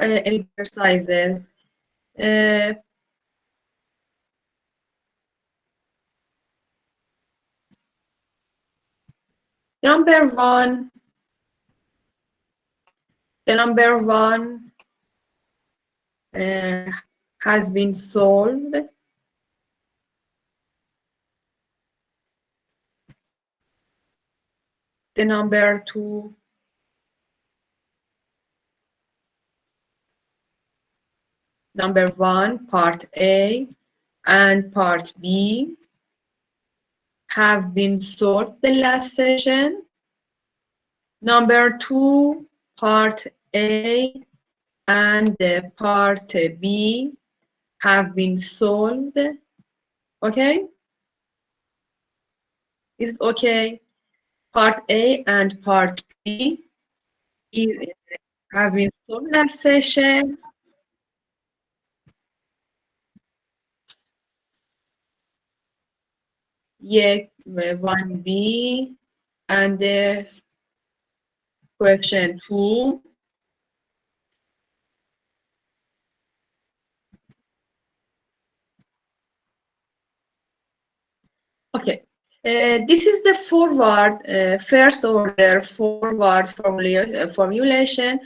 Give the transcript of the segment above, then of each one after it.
are exercises. Number one, the number one has been solved. The number two number one, part A and part B have been solved the last session. Number two, part A and part B have been solved. Okay? Is it okay? Part A and part B have been solved last session. Yeah, 1B and the question 2. Okay, this is the forward, first order forward formulation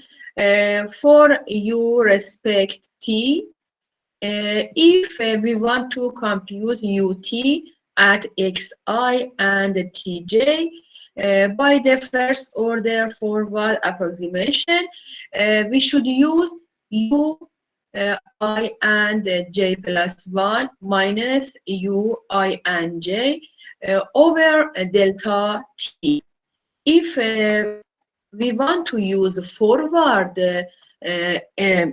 for u respect t. If we want to compute ut at xi and tj by the first order forward approximation, we should use u I and j plus 1 minus u I and j over delta t. If we want to use forward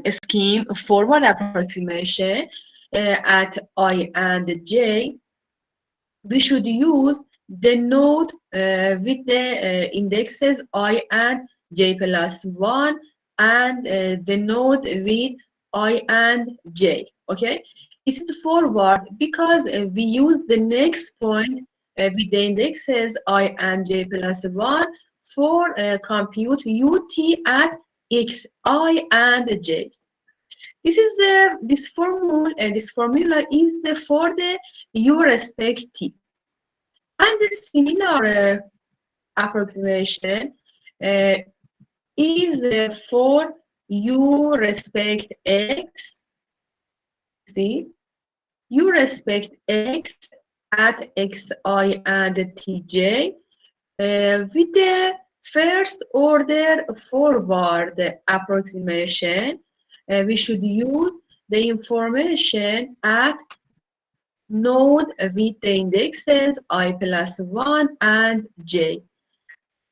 scheme, forward approximation at I and j, we should use the node with the indexes I and j plus 1 and the node with I and j. Okay, this is forward because we use the next point with the indexes I and j plus 1 for compute ut at xi and j. This formula is for the u respect t, and the similar approximation is for u respect x. See, u respect x at xi and tj with the first order forward approximation. We should use the information at node with the indexes I plus 1 and j.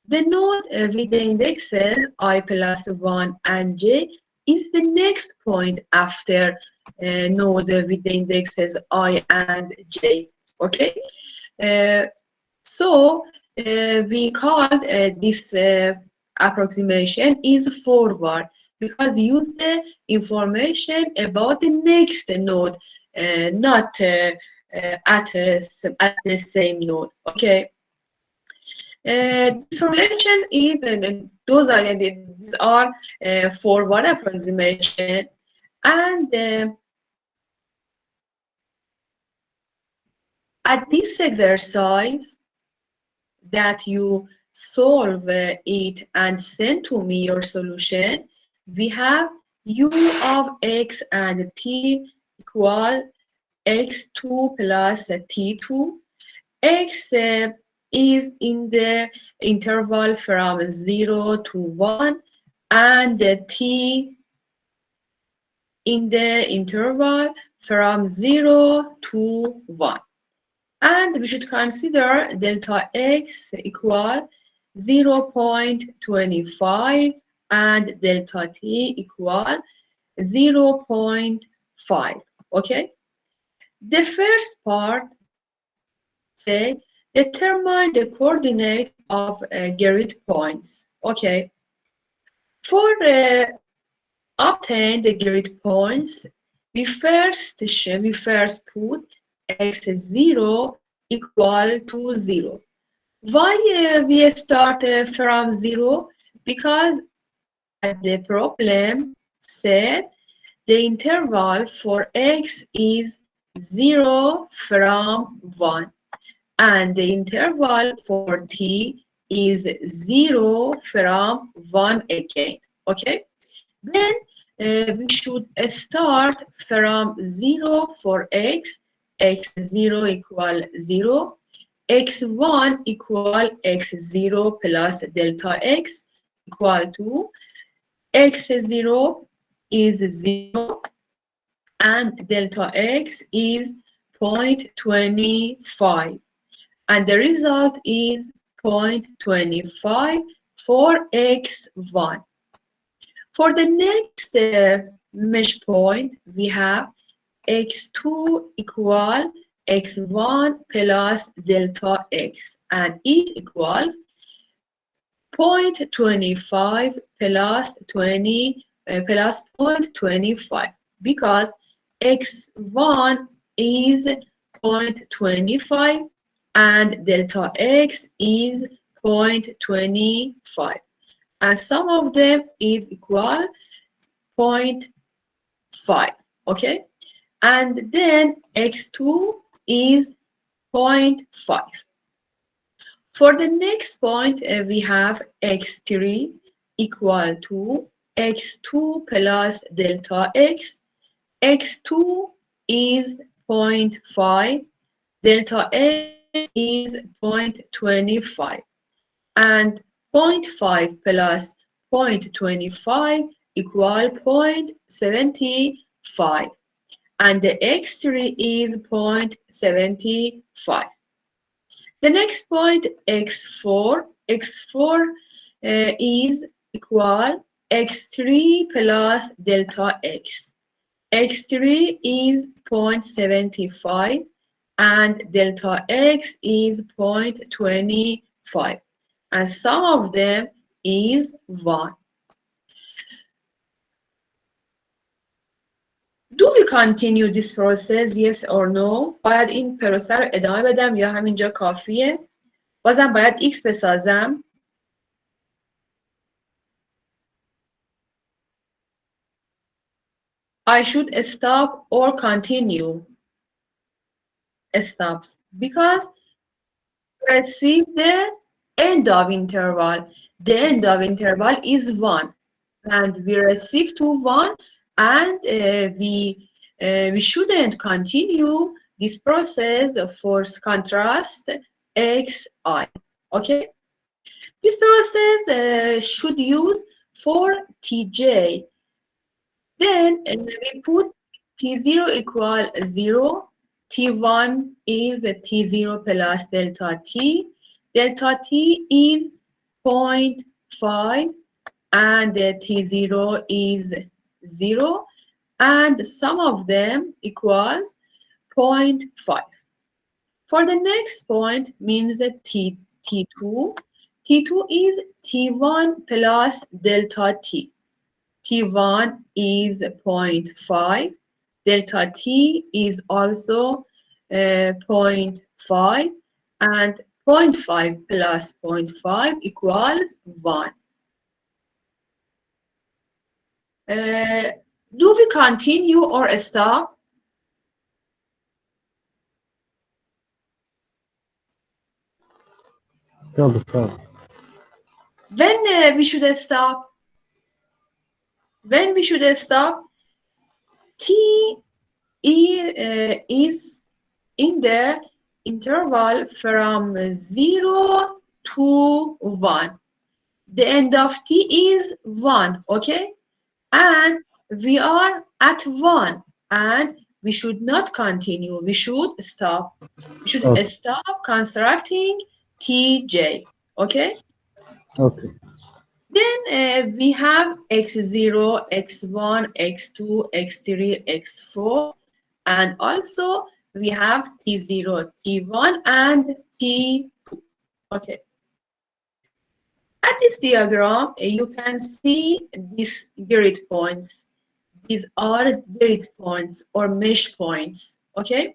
The node with the indexes I plus 1 and j is the next point after node with the indexes I and j. Okay, so we called this approximation is forward because use the information about the next node, not at the same node. Okay. This relation is these are forward approximation, and at this exercise that you solve it and send to me your solution, we have u of x and t equal x2 plus t2. X is in the interval from 0 to 1 and t in the interval from 0 to 1. And we should consider delta x equal 0.25 and delta t equal 0.5. Okay? The first part say determine the coordinate of grid points. Okay. For obtain the grid points, we first put x0 equal to 0. Why we start from 0? Because at the problem said the interval for x is 0 from 1 and the interval for t is 0 from 1 again. Okay, then we should start from 0 for x, x0 equal 0, x1 equal x0 plus delta x equal to x0 is 0 and delta x is 0.25 and the result is 0.25 for x1. For the next mesh point, we have x2 equal x1 plus delta x and it equals 0.25 plus 20 plus 0.25 because x1 is 0.25 and delta x is 0.25 and sum of them is equal 0.5. Okay, and then x2 is 0.5. For the next point, we have x3 equal to x2 plus delta x. x2 is 0.5, delta x is 0.25, and 0.5 plus 0.25 equal 0.75, and the x3 is 0.75. The next point, x4, is equal x3 plus delta x. x3 is 0.75 and delta x is 0.25 and sum of them is 1. Do we continue this process, yes or no؟ باید این پروسه رو ادامه بدم یا همینجا کافیه؟ بازم باید x بسازم؟ I should stop or continue. Stops because receive the end of interval. The end of interval is 1 and we receive to 1 and we shouldn't continue this process for contrast xi. Okay, this process should use for tj. Then we put t0 equal 0, t1 is t0 plus delta t is 0.5 and t0 is 0 and the sum of them equals 0.5. For the next point means that t2 is t1 plus delta t. t1 is 0.5, delta t is also 0.5 and 0.5 plus 0.5 equals 1. Do we continue or stop? Stop. When we should stop? When we should stop? T is in the interval from 0 to 1. The end of t is 1, okay? And we are at 1 and we should not continue. We should stop. We should Okay. stop constructing tj, okay? Okay. Then we have x0, x1, x2, x3, x4, and also we have t0, t1, and t2. Okay. At this diagram, you can see these grid points. These are grid points or mesh points. Okay.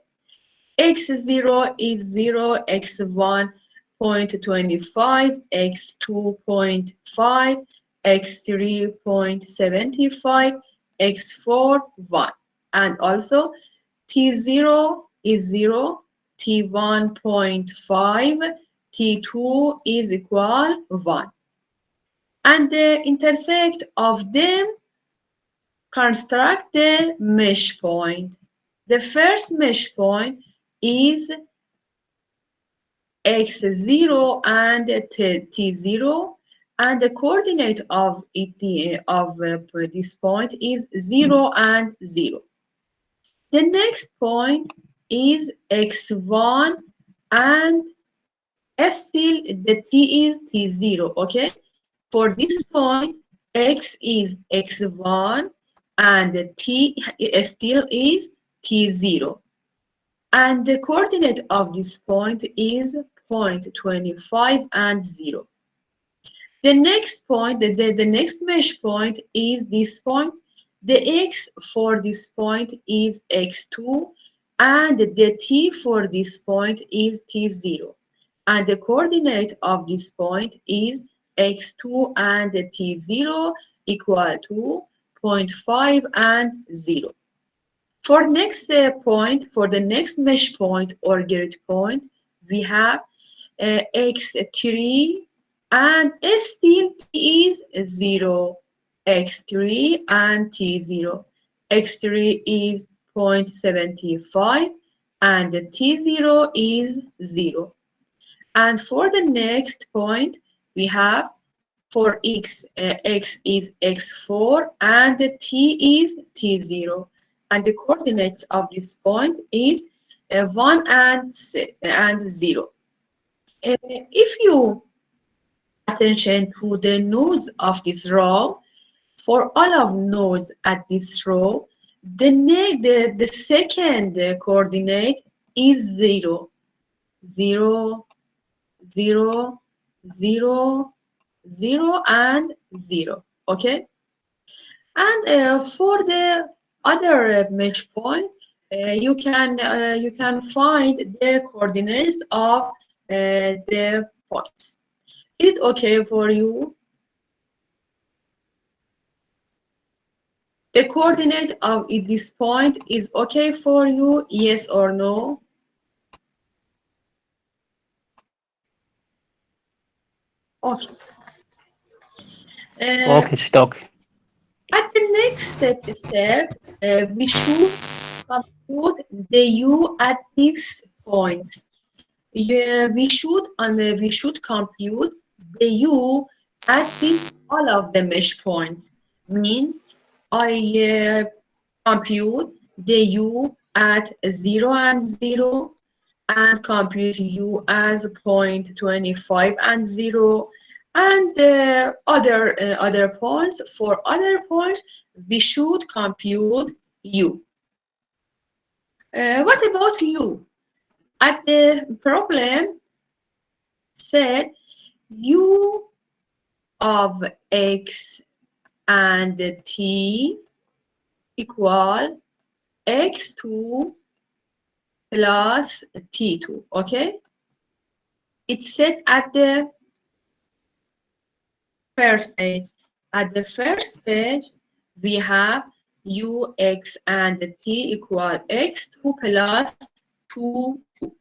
x0 is 0, x1 0.25, x2 0.5, x3 0.75, x4 1, and also t0 is 0, t1.5, t2 is equal 1, and the intersect of them construct the mesh point. The first mesh point is x0 and t0, and the coordinate of this point is 0 and 0. The next point is x1 and still the t is t0, okay? For this point, x is x1 and t still is t0. And the coordinate of this point is 0.25 and 0. The next point, the next mesh point is this point. The x for this point is x2 and the t for this point is t0. And the coordinate of this point is x2 and t0 equal to 0.5 and 0. For next point, for the next mesh point or grid point, we have x3 and still t is 0, x3 and t0. x3 is 0.75 and t0 is 0. And for the next point, we have for x is x4 and t is t0. And the coordinates of this point is 1 and 0. If you attention to the nodes of this row, for all of nodes at this row, the second coordinate is 0, 0, 0, 0, 0, and 0. Okay? And for the other mesh point, you can find the coordinates of the points. Is it okay for you? The coordinate of this point is okay for you, yes or no? Okay. Okay, it's okay. At the next step, we should compute the u at these points. We should compute the u at this all of the mesh points. Means I compute the u at 0 and 0 and compute u as 0.25 and 0. And other points, for other points, we should compute u. What about u? At the problem said u of x and t equal x2 plus t2, okay? It's set at the first page. At the first page, we have u, x, and t equal x2 plus 2, 2.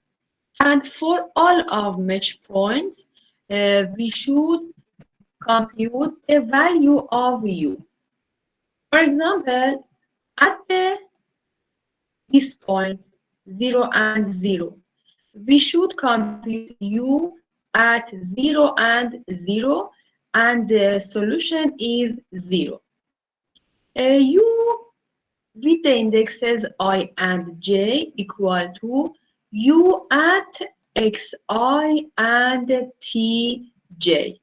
And for all of mesh points, we should compute the value of u. For example, at this point, 0 and 0, we should compute u at 0 and 0, and the solution is 0. U with the indexes I and j equal to u at xi and tj.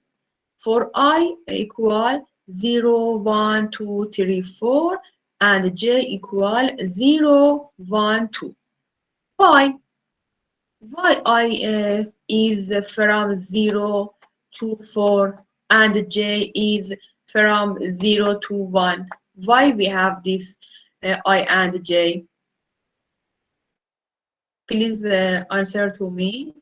For I equal 0, 1, 2, 3, 4, and j equal 0, 1, 2. Why? Why I is from 0 to 4 and j is from 0 to 1? Why we have this I and j? Please answer to me.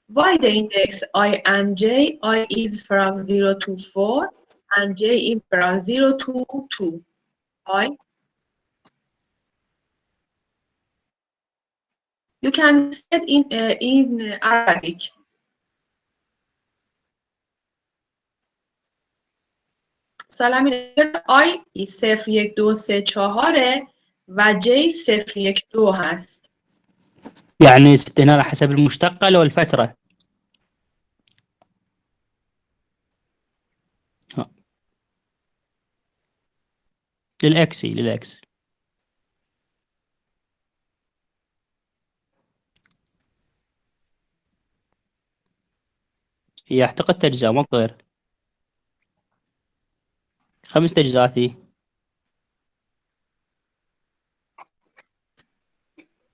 Why the index I and j? I is from 0 to 4 and j is from 0 to 2. I. You can say it in Arabic. سلام I is 0 1 2 3 4 و J 0 1 2 هست. يعني هنا على حسب المشتقة لو الفترة. للأكس. هي أعتقد أجزاء مو غير 5 أجزاء هي.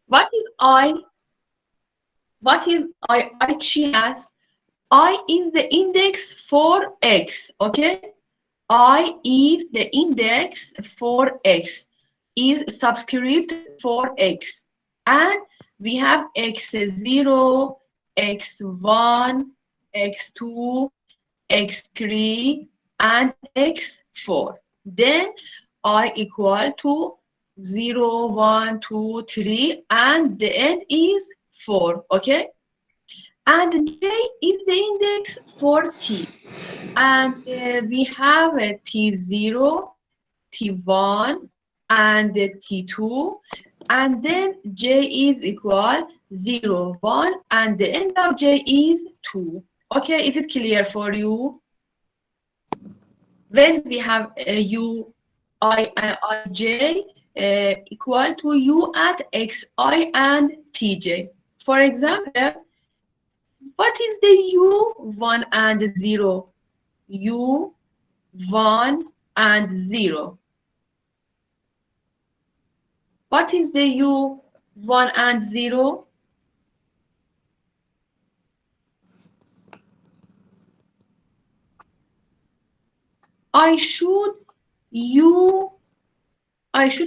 What is I? What is I? She has. I is the index for X, okay? I is the index for X, is subscript for X. And we have X0, X1, X2, X3, and X4. Then I equal to 0, 1, 2, 3, and the end is 4, okay? And J is the index for T. And we have a T0, T1, and T2. And then J is equal 0, 1, and the end of J is 2. Okay, is it clear for you? When we have U, I, and Ij equal to U at Xi and Tj. For example, what is the U1 and 0? U1 and 0. What is the U1 and 0? I should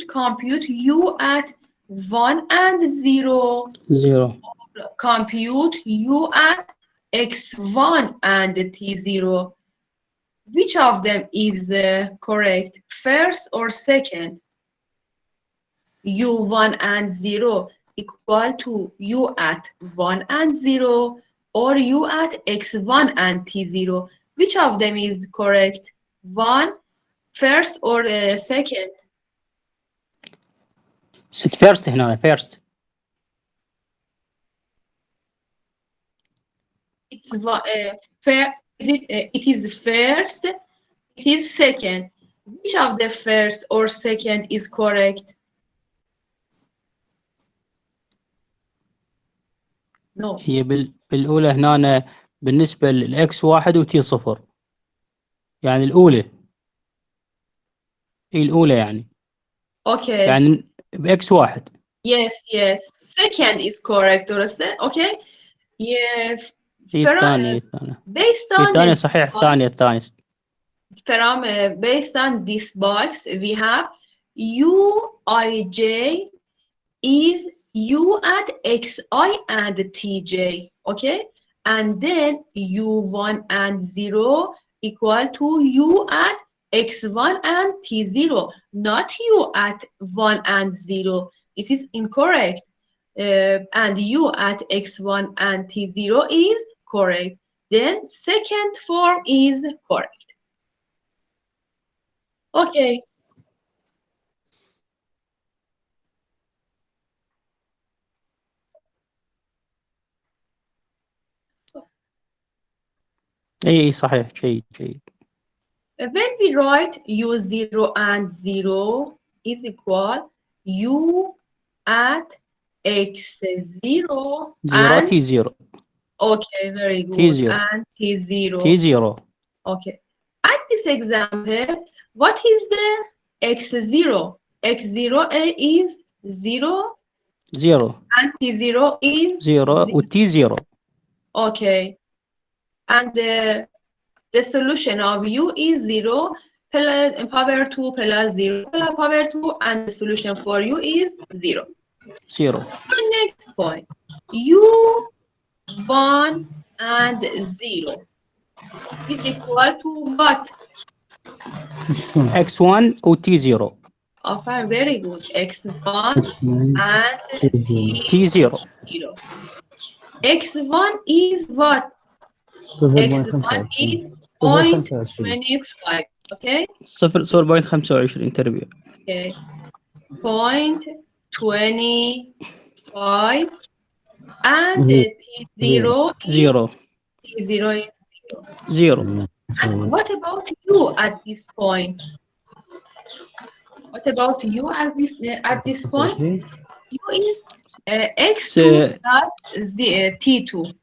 compute U at 1 and 0. 0. Compute U at X1 and T0. Which of them is correct? First or second? U1 and 0 equal to U at 1 and 0 or U at X1 and T0. Which of them is correct? One, first or second? first هنا first. It's it is first, it is second. Which of the first or second is correct? No. هي بالأولى هنا بالنسبة للإكس 1 وتي 0. يعني الأولى. هي الأولى يعني. Okay. يعني بإكس 1. Yes. Second is correct. Okay. Yeah. الثانية. Based on الثانية صحيح. الثانية. Based on this box, we have Uij is U at Xi and Tj, okay? And then U1 and 0 equal to U at X1 and T0, not U at 1 and 0. This is incorrect. And U at X1 and T0 is correct. Then second form is correct. Okay. اي صحيح. جيد. When we write U0 and 0 is equal U at X0 and T0. Okay, very good. T0. And T0. T0. Okay. At this example, what is the X0? X0 is 0. 0. And T0 is 0 و T0. Okay. And the solution of U is 0 plus power 2 plus 0 plus power 2, and the solution for U is 0. 0. Next point. U1 and 0 is equal to what? X1 و T0. Very good. X1 and T0. X1 is what? X1 is 0.25. Okay. 0.25 تربيع. Okay. 0.25 and T0 is 0. T0 is 0. And what about U at this point? What about U at this point? U is X2 plus T2.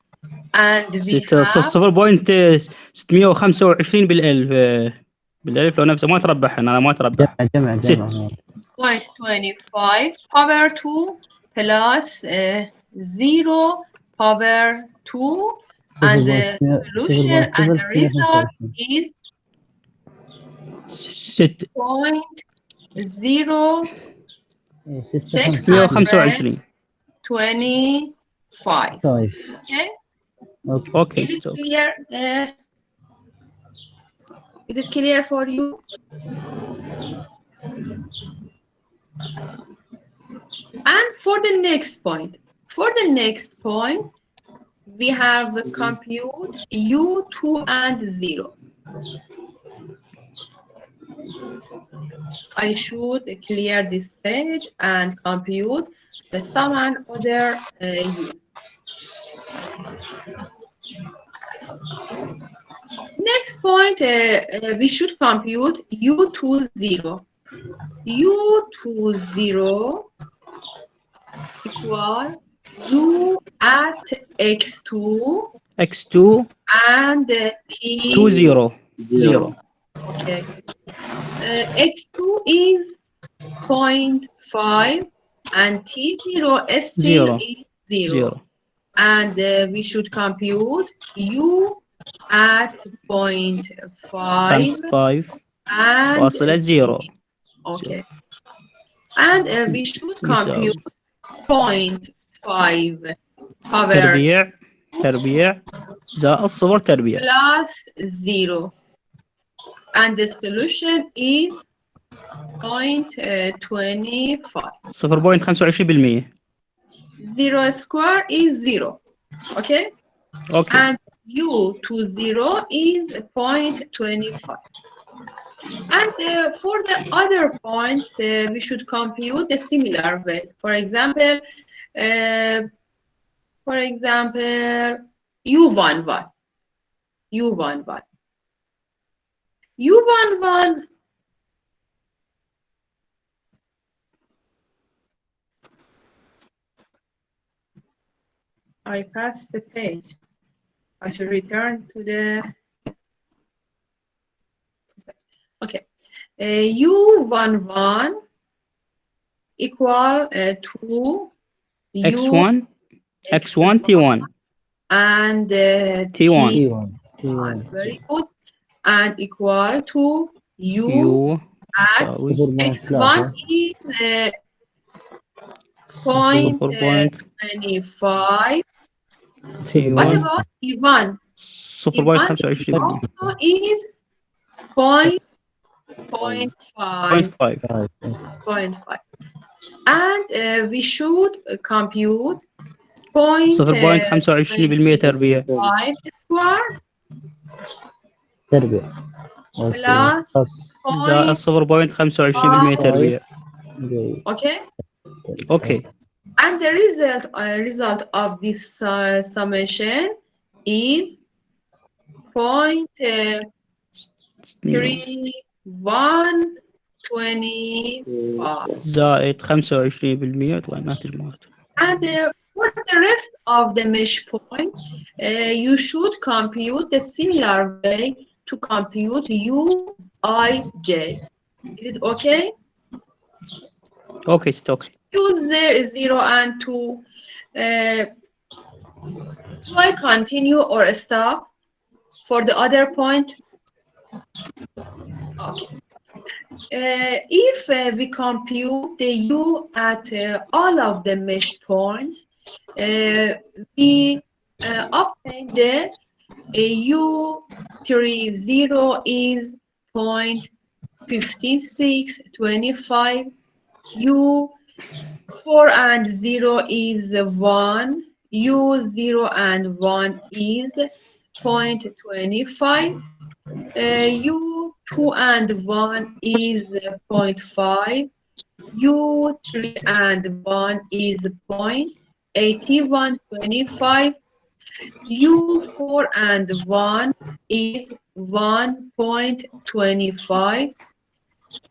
And we have 0.625 بالألف لو نفسه ما تربحها أنا ما تربح. جمع 0.25 power 2 plus 0 power 2 and the solution and the result is 0.0625. Okay. Okay. Is it clear? Is it clear for you? And for the next point, we have compute U2 and 0. I should clear this page and compute the sum and other U. Next point, we should compute U20. U20 equal U at X2 and T 0. Okay. X2 is 0.5 and T0 still is 0. And we should compute U at 0.5 and 0. Okay. And we should compute 0.5 power تربيع زائد 0 تربيع plus 0. And the solution is 0.25. 0.25%. 0 square is 0. Okay? Okay. And U20 is 0.25. And for the other points, we should compute a similar way. For example, U11. U11. I passed the page. I should return to the. Okay. U11 equal to X1, T1. And T1. Very good. And equal to U at X1 is 0.25. What about T1? T1 also is 0.5. And we should compute 0.25% تربيع 5 squared تربيع plus زائد 0.25% تربيع. Okay. And the result of this summation is 0.3125. زائد 25% يطلع الناتج مالته. And for the rest of the mesh point, you should compute the similar way to compute Uij. Is it okay? Okay, it's okay. Use 0 and 2. Do I continue or stop for the other point? Okay. If we compute the U at all of the mesh points, we obtain the U30 is 0.5. 56, 25. U 4 and 0 is 1. U 0 and 1 is 0.25. U 2 and 1 is 0.5. U 3 and 1 is 0.8125. U 4 and 1 is 1.25.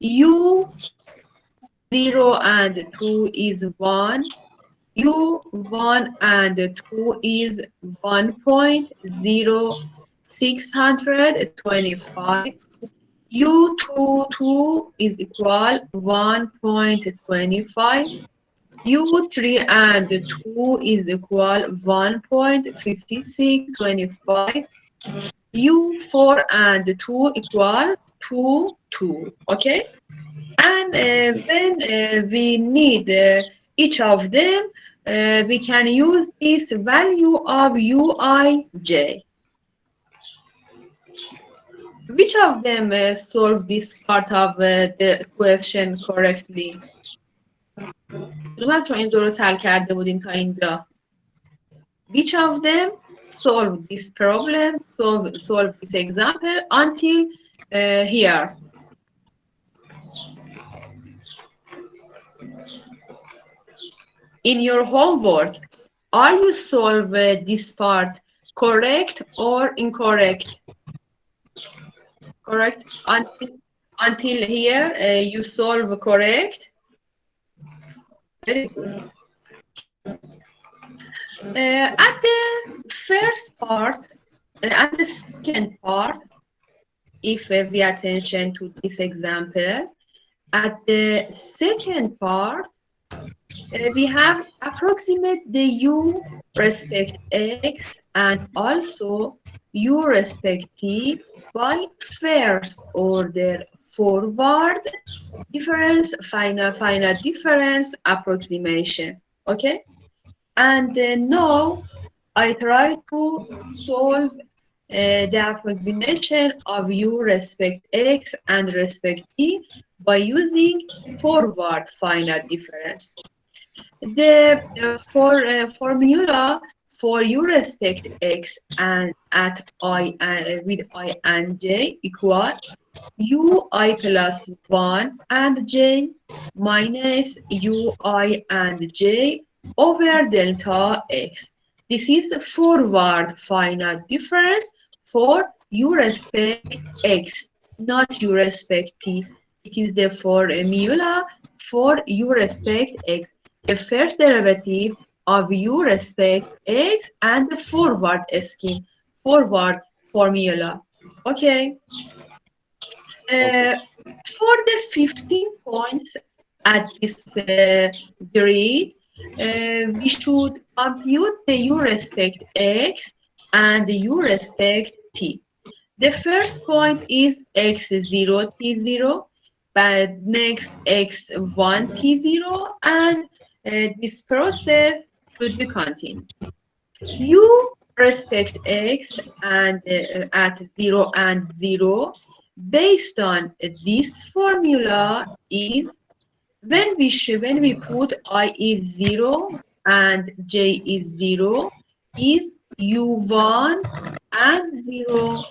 U 0 and 2 is 1. U 1 and 2 is 1.0625. U 2 is equal 1.25. U 3 and 2 is equal 1.5625. U 4 and 2 equal 2. Okay? And when we need each of them, we can use this value of Uij. Which of them solve this part of the equation correctly? کدومتون این دو رو حل کرده بودین تا اینجا؟ Which of them solve this problem, solve this example until here? In your homework, are you solve this part correct or incorrect? Correct. Until here, you solve correct. Very good. At the first part, at the second part, if we pay attention to this example, at the second part, we have approximate the u respect x and also u respect t by first order forward difference, final difference approximation. Okay? And now I try to solve the approximation of u respect x and respect t by using forward final difference. The formula for u respect x and at I with I and j equal ui plus 1 and j minus ui and j over delta x. This is forward final difference for u respect x, not u respect t. It is the formula for u respect x, the first derivative of u respect x and the forward scheme, forward formula. Okay. For the 15 points at this grid, we should compute the u respect x and the u respect t. The first point is x0, t0, but next x1, t0, and this process should be continued. U respect x and at 0 and 0 based on this formula is when we put I is 0 and j is 0 is u1 and 0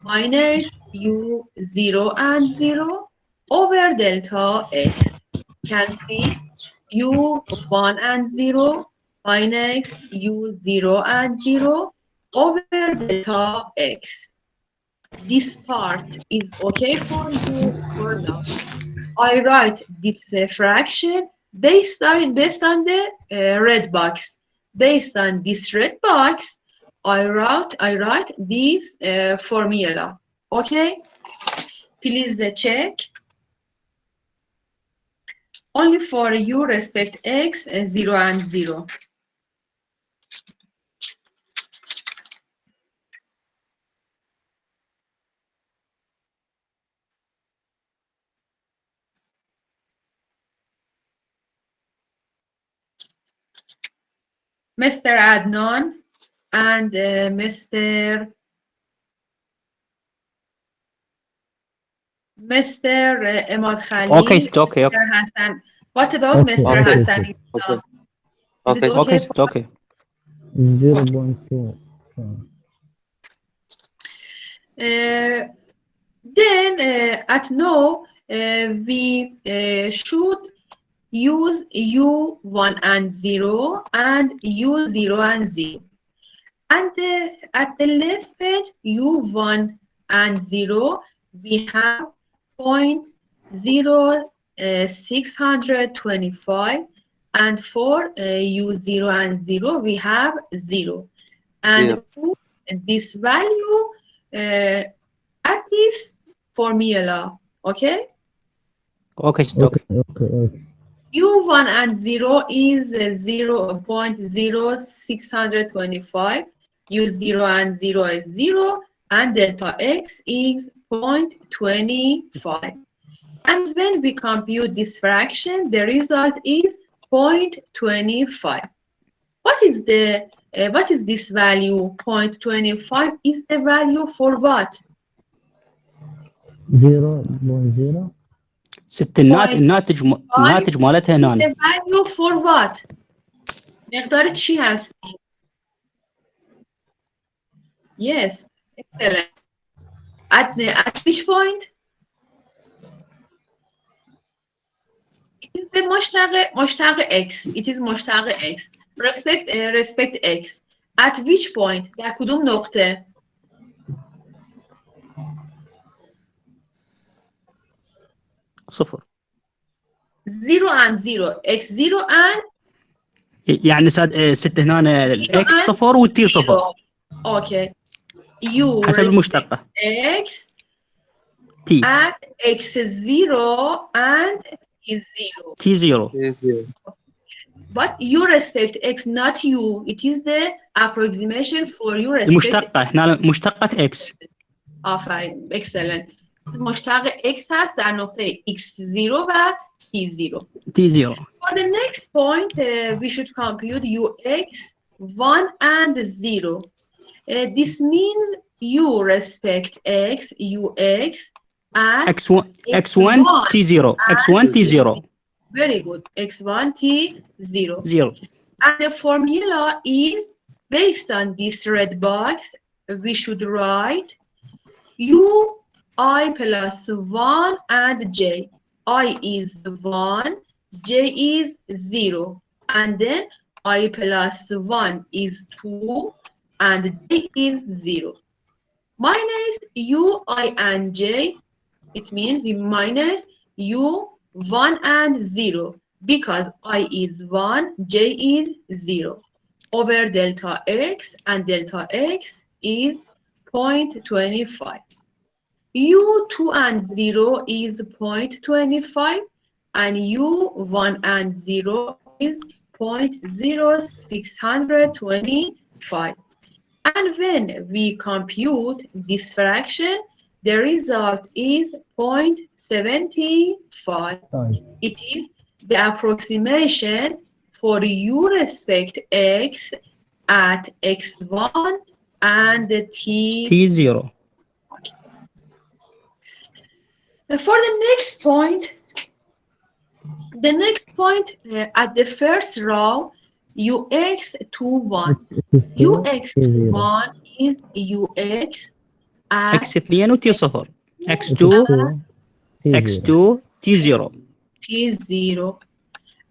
minus u0 and 0 over delta x. You can see u1 and 0 minus u0 and 0 over delta x. This part is okay for you or not? I write this fraction based on the red box. Based on this red box, I write this formula. Okay? Please check. Only for u respect x, 0 and 0. Mr. Adnan and Mr. Ahmad Khalil. Okay, it's okay. Mr. Hassan. What about Okay, Mr. okay, Hassan? Okay. Is it Okay. Okay, it's okay. 0.2. Then at now we should use U1 and 0 and U0 and 0. And at the last page, U1 and 0, we have 0.0625, and for U0 and 0, we have 0. And Zero. put this value at this formula, okay? Okay, it's okay. Okay. U1 and 0 is 0.0625, U0 and 0 is 0, and delta x is 0.25. And when we compute this fraction, the result is 0.25. What is this value? 0.25 is the value for what? 0.0. ست الناتج مالتها هنا. The value for what? مقدار چی هست؟ Yes, excellent. At which point? It is the مشتق x. It is مشتق x. Respect x. At which point? در کدوم نقطه؟ صفر. 0 and 0. x0 and يعني ست هنا الاكس صفر والتي صفر. Okay. U حسب المشتقة. x تي. at x0 and t0. تي 0. Zero. But you respect x, not u. It is the approximation for you respect. المشتقة هنا مشتقة اكس. آفرین. Excellent. مشتق x هست در نقطه x0 و t0. تي 0. For the next point, we should compute ux 1 and 0. This means you respect x, ux at x1 تي 0. x1 تي 0. Very good. x1 t0. 0. And the formula is based on this red box. We should write I plus 1 and j. I is 1, j is 0. And then I plus 1 is 2 and j is 0. Minus u, I and j. It means minus u 1 and 0 because I is 1, j is 0 over delta x, and delta x is 0.25. U2 and 0 is 0.25 and U1 and 0 is 0.0625. And when we compute this fraction, the result is 0.75. It is the approximation for u respect x at x1 and t. T0. For the next point, at the first row, ux21. ux1 is ux at x2 وتي 0. x2 t0. t0.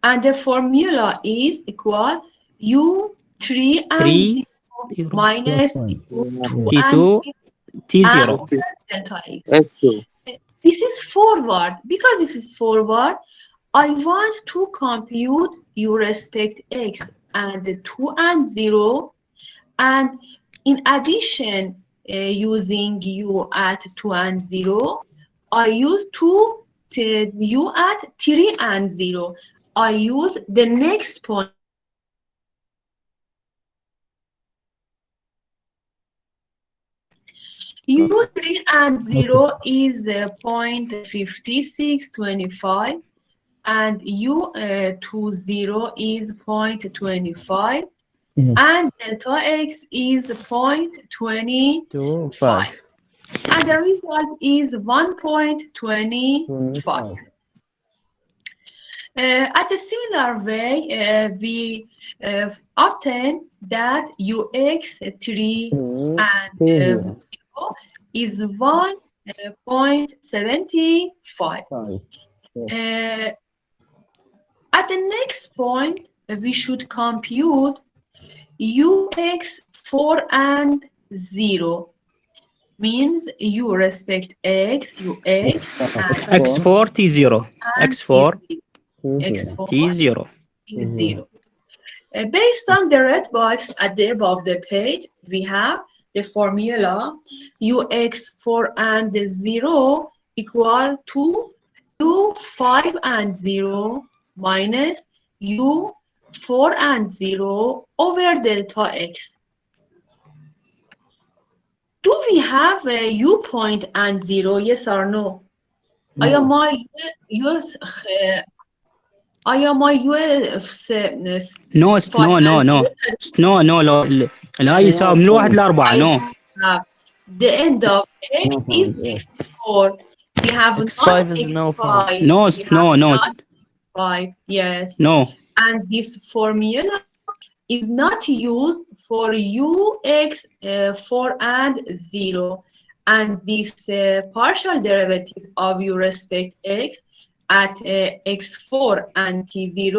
And the formula is equal u3 and 0 minus t2 t0. delta x. X2. This is forward. Because this is forward, I want to compute u respect x and 2 and 0. And in addition, using u at 2 and 0, I use u at 3 and 0. I use the next point. U3 and 0 is 0.5625 and U20 is 0.25 and delta x is 0.25. and the result is 1.25. At a similar way, we obtain that ux3 and 0 is 1.75. At the next point, we should compute ux4 and 0. Means u respect x, ux, and x4 t0 x4 x4 t0 is 0. Based on the red box at the above the page, we have the formula ux4 and 0 equal to u5 and 0 minus u4 and 0 over delta x. Do we have a u point and 0, yes or no? آیا ما نو لا يساوي من 1 ل 4 نو The end of x is x4. We have X5 not is no x5. no We have no not 5. Yes. no And this formula is not used for ux4 and 0. And this partial derivative of u respect x at x4 and t0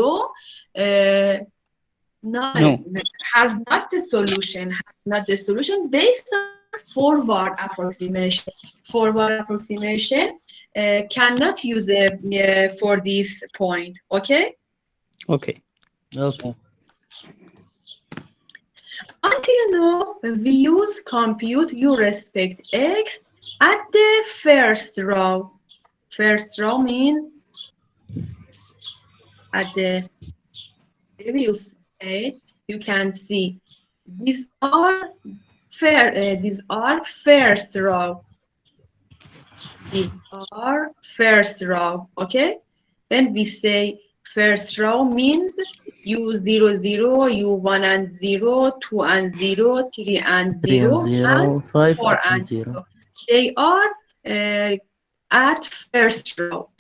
has not the solution based on forward approximation. Forward approximation cannot use it for this point. Okay. okay Until now, we use compute u respect x at the first row. First row means at the previous page, you can see these are first row. These are first row. Okay. When we say first row means u0 0, u1 and 0, 2 and 0, 3 and 0, and 5 4 and 0. They are at first row.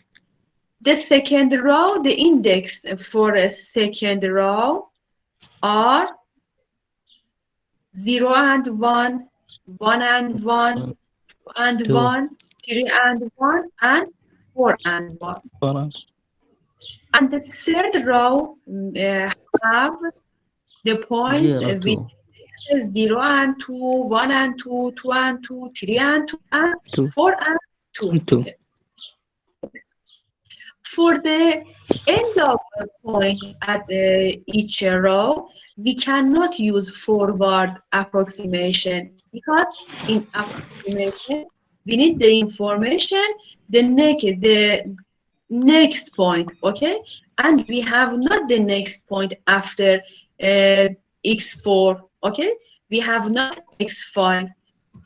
The second row, the index for a second row are 0 and 1, 1 and 1, 2 and 1, 3 and 1, and 4 and 1. And the third row have the points with indexes 0 and 2, 1 and 2, 2 and 2, 3 and 2, and 4 and 2. For the end of a point at each row, we cannot use forward approximation because in approximation, we need the information, the next point, okay? And we have not the next point after x4, okay? We have not x5.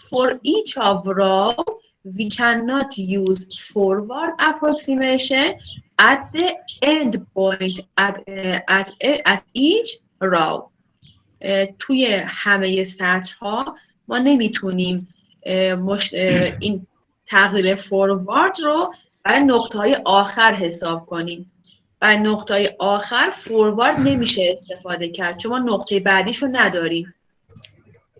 For each of row, we cannot use forward approximation at the end point at each row. توی همه سطرها ما نمیتونیم این تقلیل فوروارد رو برای نقطه‌های آخر حساب کنیم. برای نقطه‌های آخر فوروارد نمیشه استفاده کرد چون ما نقطه بعدیش رو نداریم.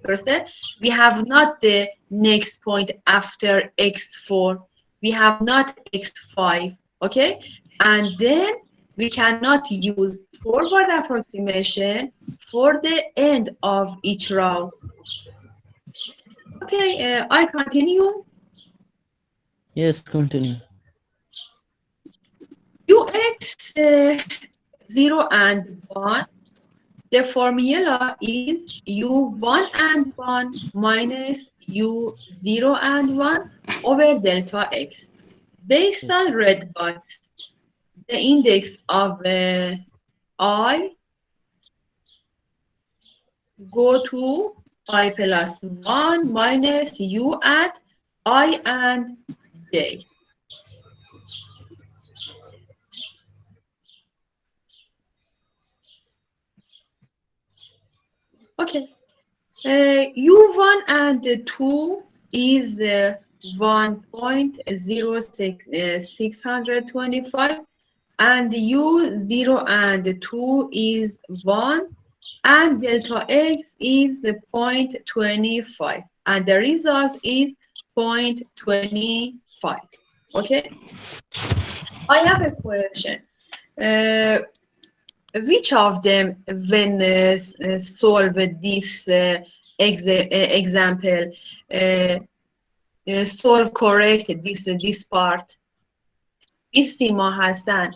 درسته؟ We have not the next point after x4. We have not x5. Okay? And then we cannot use forward approximation for the end of each row. Okay, I continue. Yes, continue. ux0 and 1, the formula is u1 and 1 minus u0 and 1 over delta x. Based on red box, the index of I go to I plus 1 minus u at I and j. Okay. U1 and 2 is 1.0625, and u 0 and 2 is 1, and delta x is 0.25, and the result is 0.25. Okay, I have a question. Which of them, when solve this example, solve correct this part? Isima Hassan,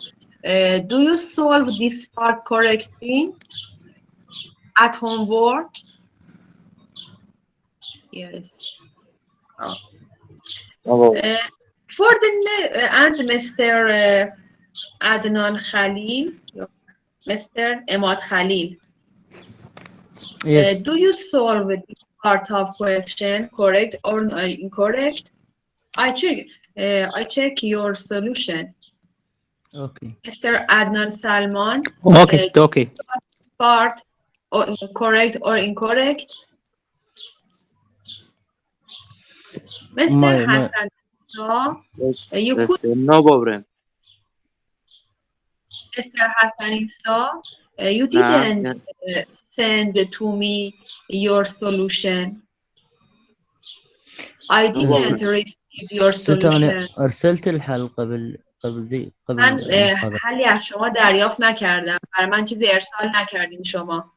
do you solve this part correctly at homework? Yes. Oh. For the and Mr. Adnan Khalil, Mr. Emad Khalil, Yes. do you solve this part of question correct or incorrect? I check your solution. Okay. Mr. Adnan Salman, اوكي اوكي part or correct or incorrect? Mr. Hassan, so you could, no problem. Mr. Hassan, so you didn't send to me your solution. I didn't receive your solution. أنا أرسلت الحل قبل ذي قبل من المحاضرة. حلی از شما دریافت نکردم. برای من چیزی ارسال نکردین شما.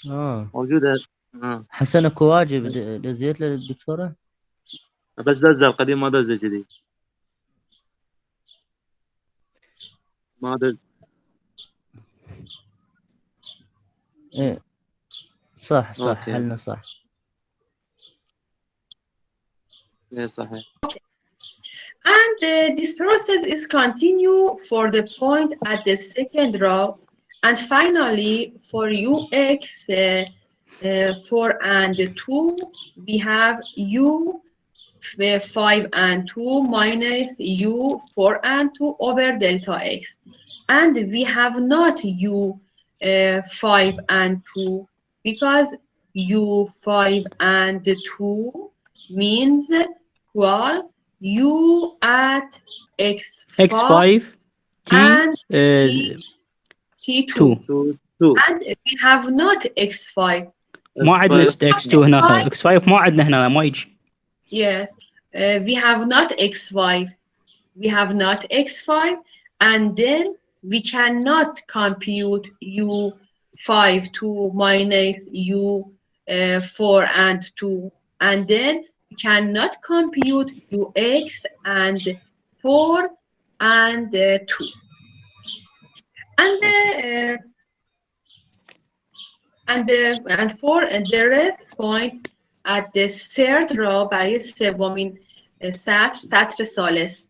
موجودة. حسن اكو واجب دزيت للدكتورة؟ بس دز القديم ما دز الجديد. ما دز. ايه صح حلنا صح. ايه صحيح. Okay. And this process is continue for the point at the second row, and finally for ux 4 and 2 we have u 5 and 2 minus u 4 and 2 over delta x, and we have not u 5 and 2 because u 5 and 2 means equal u at x5 and t2 and we have not x5. ما عندنا x2 هنا، x5 ما عندنا هنا ما يجي. Yes, we have not x5. We have not x5, and then we cannot compute u5 2 minus u4 and 2, and then we cannot compute ux and 4 and 2. And for the rest point at the third row برای سومین سطر ثالث.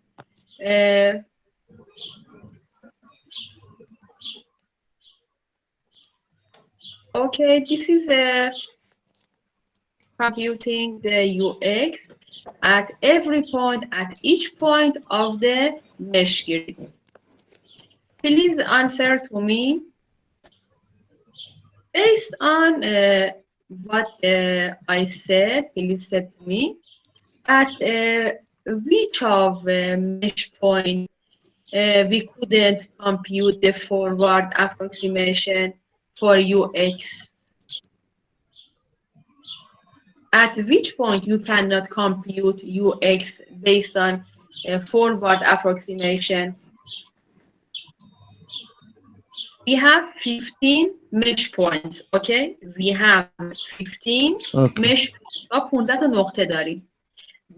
Okay, this is computing the ux at every point, at each point of the mesh grid. Please answer to me. Based on what I said, please say to me, at which of mesh point we couldn't compute the forward approximation for ux? At which point you cannot compute ux based on forward approximation? We have 15 mesh points, okay? We have 15 mesh points و 15 تا نقطه داریم.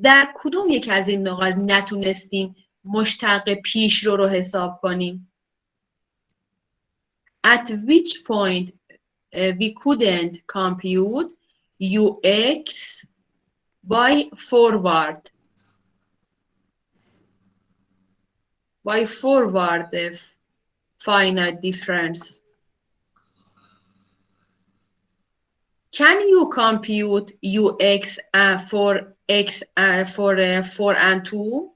در کدوم یک از این نقاط نتونستیم مشتق پیش رو حساب کنیم؟ At which point we couldn't compute ux by forward finite difference. Can you compute ux for x for 4 and 2?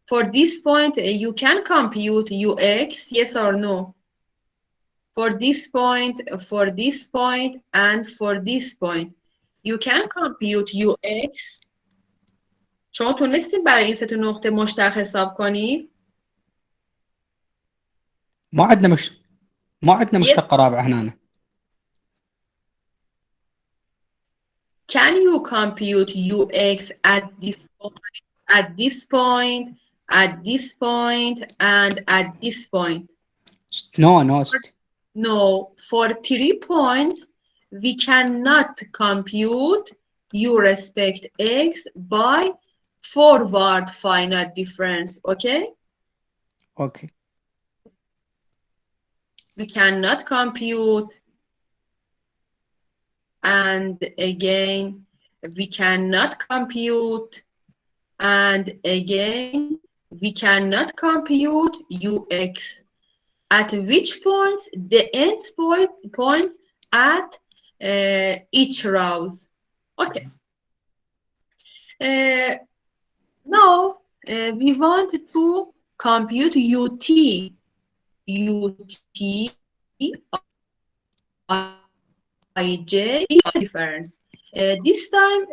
For this point, you can compute ux, yes or no? for this point, and for this point. You can compute ux. شما تونستین برای این سه تا نقطه مشترک حساب کنید؟ ما عندنا مشتقة رابعة هنا. Can you compute ux at this point, at this point, at this point, and at this point? No. No, for 3 points, we cannot compute u respect x by forward finite difference, okay? Okay. We cannot compute, and again, we cannot compute, and again, we cannot compute ux. At which points? The end points at each rows. Okay. Now we want to compute ut ij difference. This time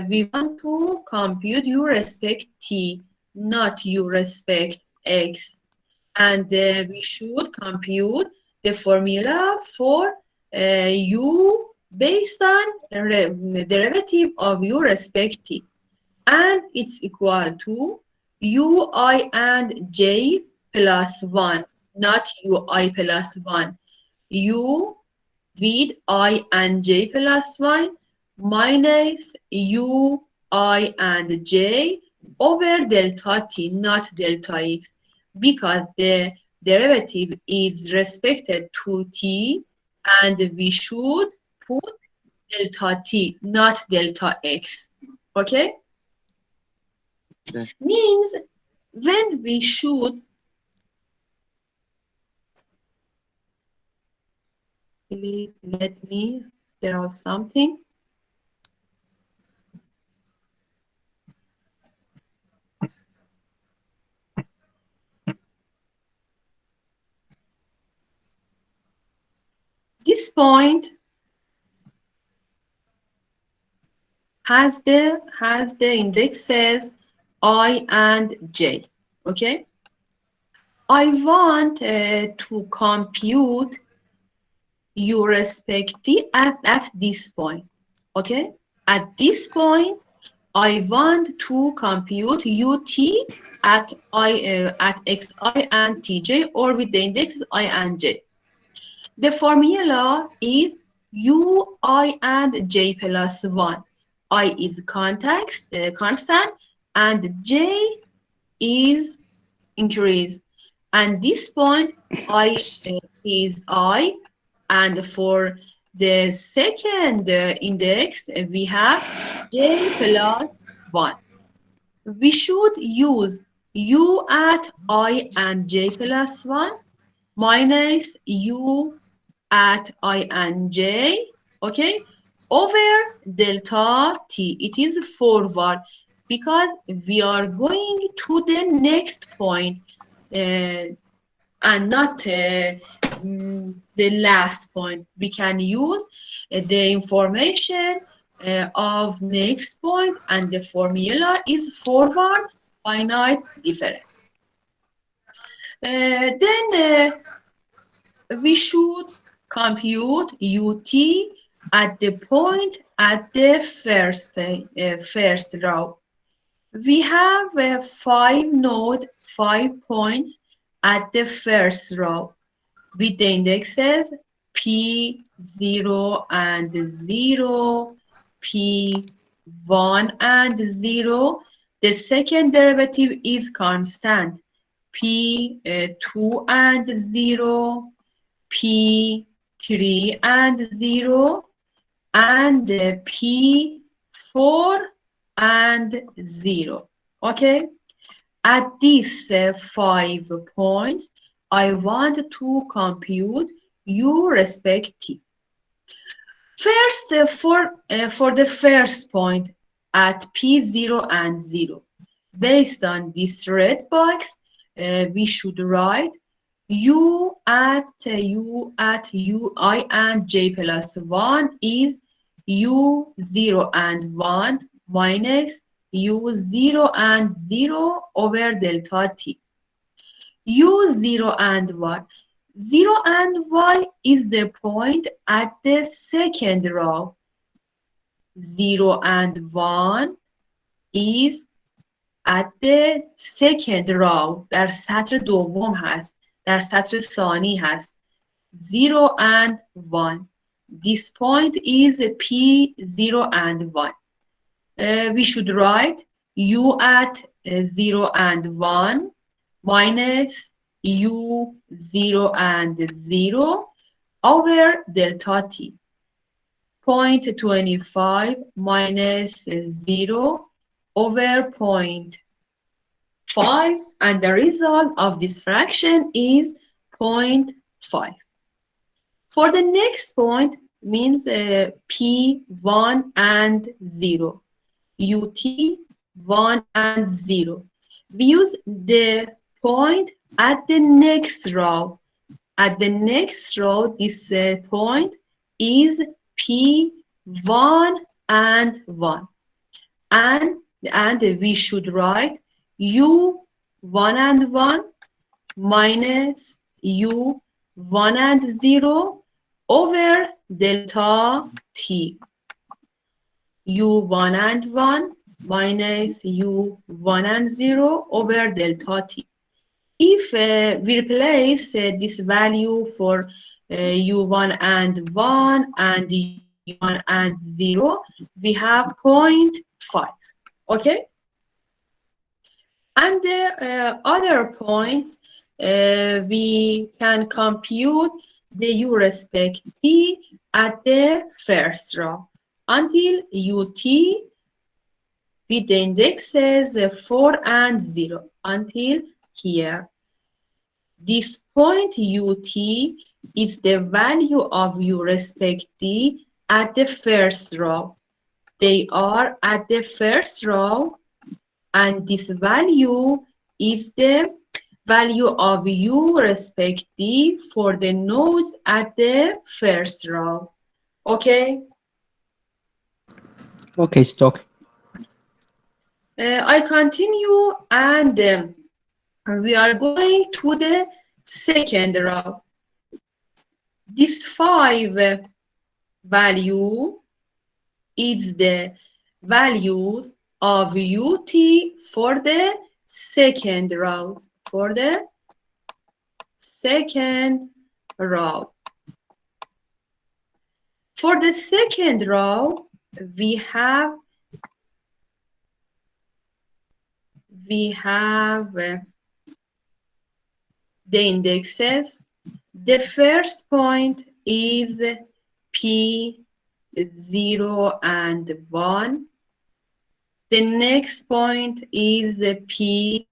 we want to compute u respect t, not u respect x. And we should compute the formula for u based on derivative of u respect t. And it's equal to ui and j plus 1, not ui plus 1. U with I and j plus 1 minus ui and j over delta t, not delta x, because the derivative is respected to t, and we should put delta t, not delta x. Okay? Okay. Means when we should let me figure out something. This point has the indexes I and j. Okay. I want to compute u respect t at this point. Okay. At this point, I want to compute ut at xi and tj, or with the indexes I and j. The formula is ui and j plus 1. I is constant, and j is increased. And this point, I is I, and for the second index, we have j plus 1. We should use u at I and j plus 1 minus u at I and j, okay, over delta t. It is forward because we are going to the next point and not the last point. We can use the information of next point, and the formula is forward finite difference. Then we should compute ut at the point at the first row. We have 5 points at the first row with the indexes p0 and 0, p1 and 0. The second derivative is constant, p2 and 0, p3 and 0, and p4 and 0. Okay? At these 5 points, I want to compute u respect t. First, for the first point at p0 and 0, based on this red box, we should write u at I and j plus 1 is u0 and 1 minus u0 and 0 over delta t. u0 and 1. 0 and y is the point at the second row. 0 and 1 is at the second row. در سطر دوم هست. در سطر ثانی هست. 0 and 1. This point is P0 and 1. We should write u at 0 and 1 minus u0 and 0 over delta t. 0.25 minus 0 over 0.5, and the result of this fraction is 0.5. For the next point means P1 and 0, UT 1 and 0. We use the point at the next row. At the next row, this point is P1 and 1. And we should write U1 and 1 minus U1 and 0 over delta T. U1 and 1 minus U1 and 0 over delta T. If we replace this value for U1 and 1 and U1 and 0, we have 0.5. Okay? And the other points, we can compute the U respect T at the first row until UT with the indexes 4 and 0 until here. This point UT is the value of U respect T at the first row. They are at the first row, and this value is the value of U respect D for the nodes at the first row. Okay? Okay, stop. I continue, and we are going to the second row. This 5 value is the values of UT for the second row. For the second row. For the second row, we have the indexes. The first point is P0 and 1. The next point is P1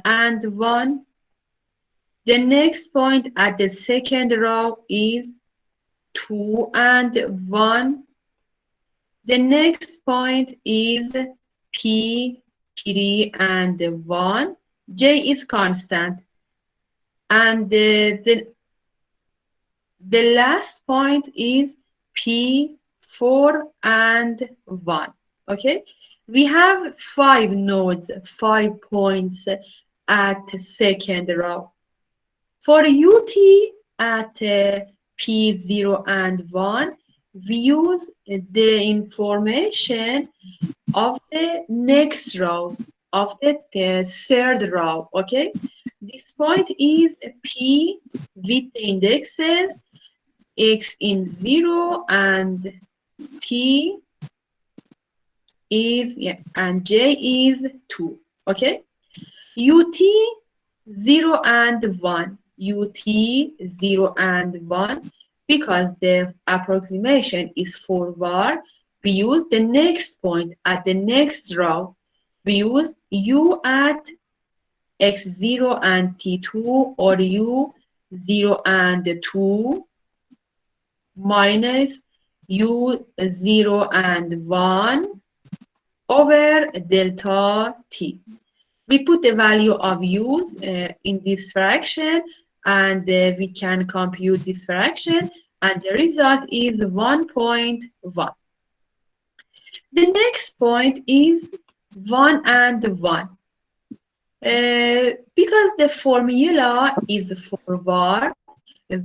and 1. The next point at the second row is 2 and 1. The next point is P3 and 1. J is constant. And the last point is P4 and 1. Okay? We have 5 nodes, 5 points at second row. For UT at P0 and 1, we use the information of the next row, of the third row, okay? This point is P with the indexes X in 0 and T is, and J is 2, okay? UT 0 and 1, UT 0 and 1, because the approximation is forward, we use the next point at the next row. We use U at X0 and T2 or U0 and 2 minus U0 and 1 over delta T. We put the value of U's in this fraction and we can compute this fraction, and the result is 1.1. The next point is 1 and 1. Because the formula is forward,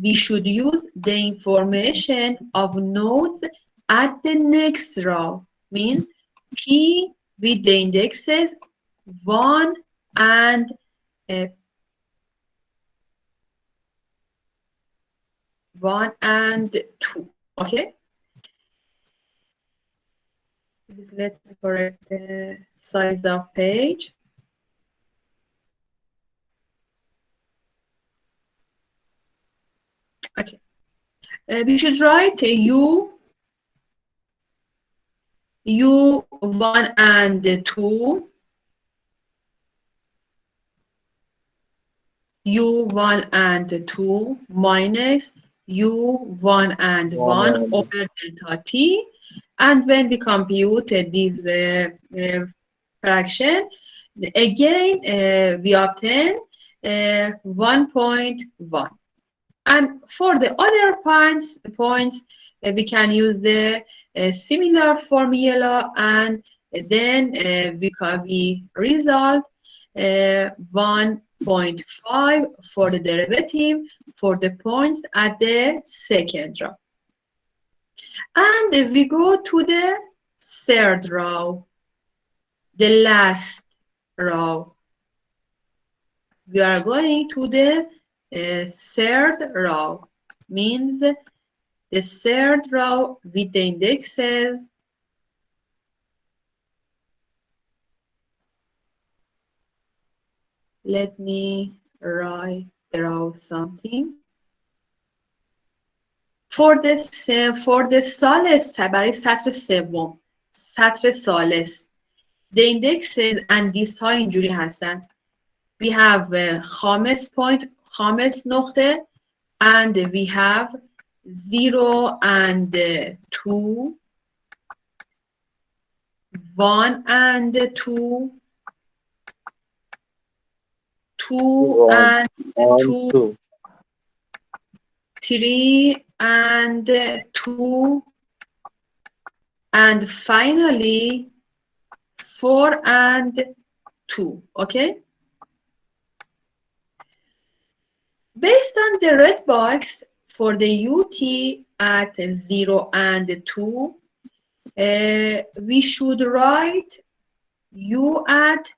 we should use the information of nodes at the next row. Means P with the indexes 1 and 1 and 2. Okay. Let's correct the size of page. Okay. We should write U1 and 2, U1 and 2 minus U1 and 1 over delta T. And when we compute this fraction, again we obtain 1.1. And for the other points we can use the similar formula, and then we result 1.5 for the derivative for the points at the second row. And we go to the third row, the last row. We are going to the third row, means the third row with the indexes let me write out something. For the ثالث برای سطر سوم، سطر ثالث the indexes and these ها اینجوری هستن. We have خامس point، خامس نقطه، and we have 0 and 2, 1 and 2, 2 and 2, 3 and 2, and finally 4 and 2. Okay? Based on the red box for the UT at 0 and 2, we should write U at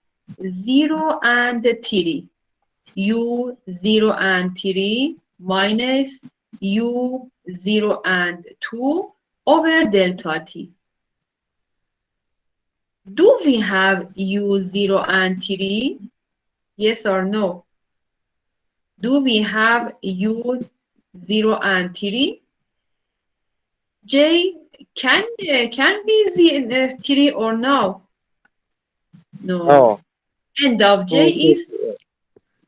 0 and 3. U 0 and 3 minus U 0 and 2 over delta T. Do we have U 0 and 3? Yes or no? Do we have U 0 and 3? J can be 3 or no? No. End of J is,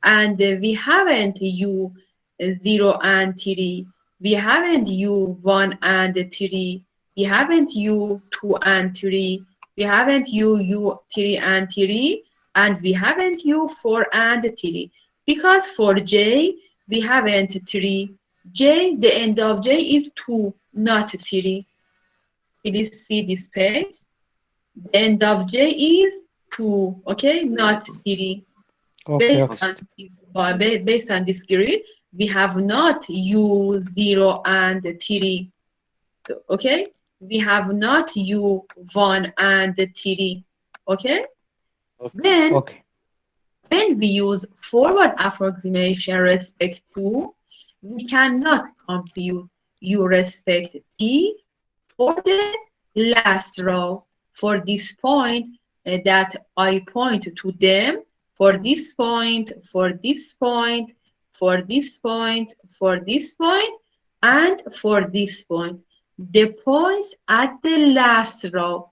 and we haven't U 0 and 3. We haven't U 1 and 3. We haven't U 2 and 3. We haven't U 3 and 3. And we haven't U 4 and 3. Because for J, we haven't 3. J, the end of J is 2, not 3. Please see this page. The end of J is 2, okay, not 3. Okay. Based on this grid, we have not U 0 and 3. Okay, we have not U 1 and 3. Okay, then when we use forward approximation respect to, we cannot compute U respect T for the last row. For this point that I point to them, for this point, for this point, for this point, for this point, and for this point. The points at the last row.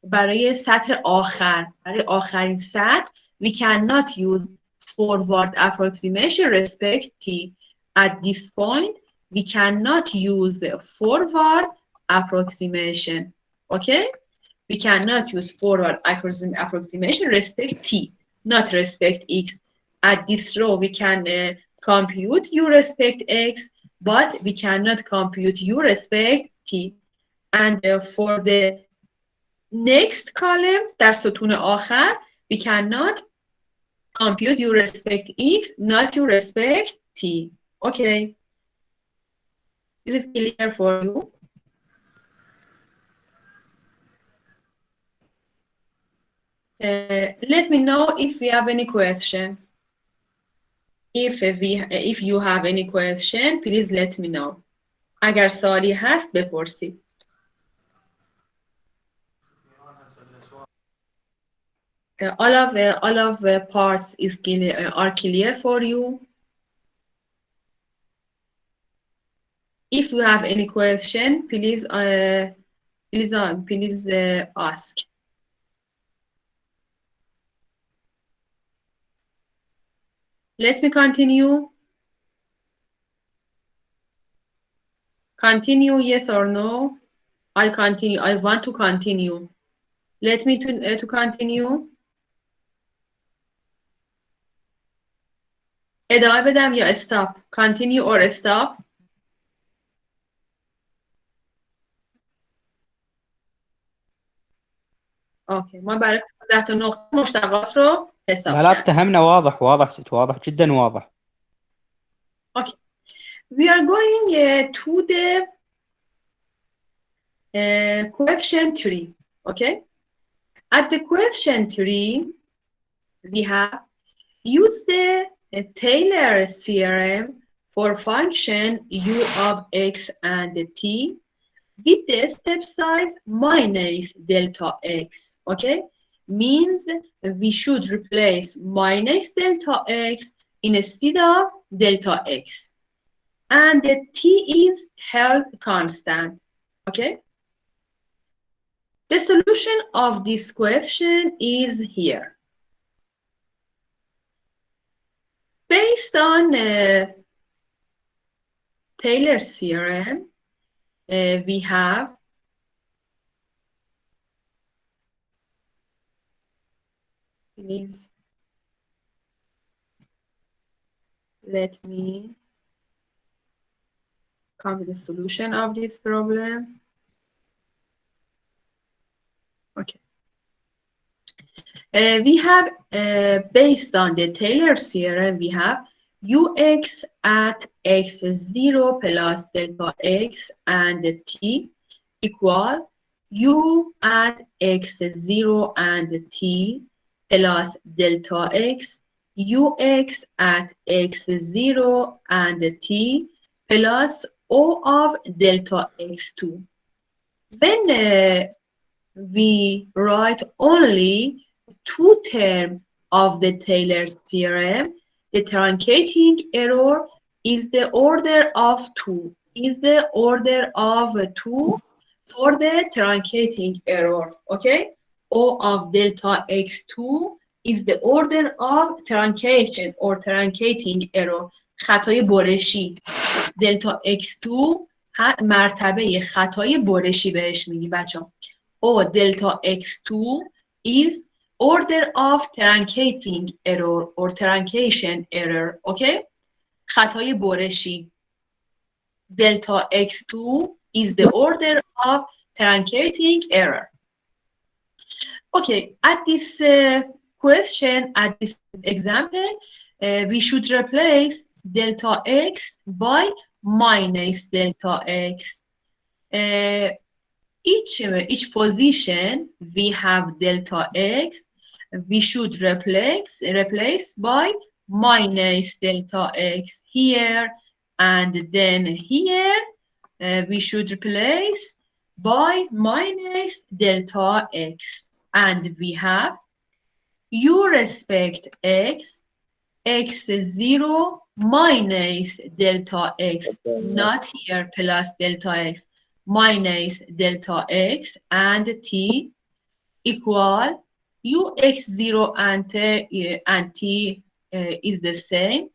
برای سطر آخر، برای آخرین سطر, we cannot use forward approximation respect T. At this point, we cannot use forward approximation. Okay? We cannot use forward approximation respect T, not respect X. At this row, we can compute u respect x, but we cannot compute u respect t. And for the next column, در ستون آخر, we cannot compute u respect x, not u respect t. Okay. Is it clear for you? Let me know if we have any question. If you have any question, please let me know. اگر سوالی هست بپرسید. All of parts are clear for you. If you have any question, please ask. Let me continue. Continue, yes or no? I continue. I want to continue. Let me to continue. ادامه بدم یا stop? Continue or stop? اوکی، ما برای 15 تا نقطه مشتقات رو حساب لا کردیم. افتهمنا. واضح جدا واضح. Okay. We are going to the question 3. Okay. At the question 3, we have use the Taylor theorem for function u of x and t with the step size minus delta x. Okay. Means we should replace minus delta x instead of delta x. And the t is held constant. Okay. The solution of this question is here. Based on Taylor's theorem, we have please let me come with the solution of this problem. Okay. We have, based on the Taylor theorem, we have ux at x0 plus delta x and t equal u at x0 and t plus delta x, ux at x0 and t plus o of delta x2. When we write only two terms of the Taylor theorem, the truncating error is the order of 2. For the truncating error, okay? O of delta x2 is the order of truncation or truncating error. خطای برشی. دلتا x2 مرتبه خطای برشی بهش میگی بچه‌ها. O delta x2 is order of truncating error or truncation error. Okay? خطای برشی. Delta x2 is the order of truncating error. Okay, at this question, at this example, we should replace delta x by minus delta x. Each position we have delta x, we should replace by minus delta x here, and then here we should replace by minus delta x, and we have u respect x, x0 minus delta x, not here plus delta x, minus delta x, and t equal ux0 and t is the same.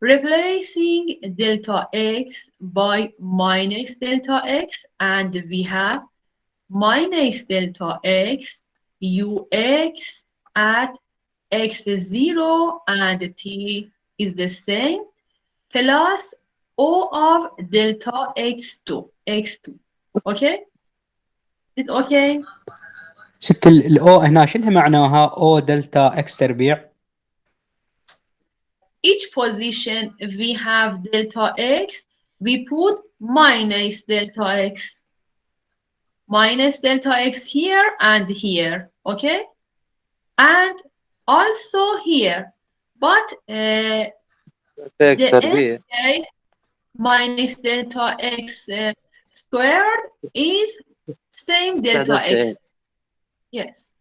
Replacing delta x by minus delta x, and we have minus delta x ux at x0 and t is the same. plus O of delta x2. Okay? Is it okay? ست الاو هنا شنها معناها؟ او دلتا اكس تربيع. Each position we have delta x, we put minus delta x. Minus delta x here and here, okay? And also here. But اكس the تربيع. n case minus delta x squared is same delta x. Yes.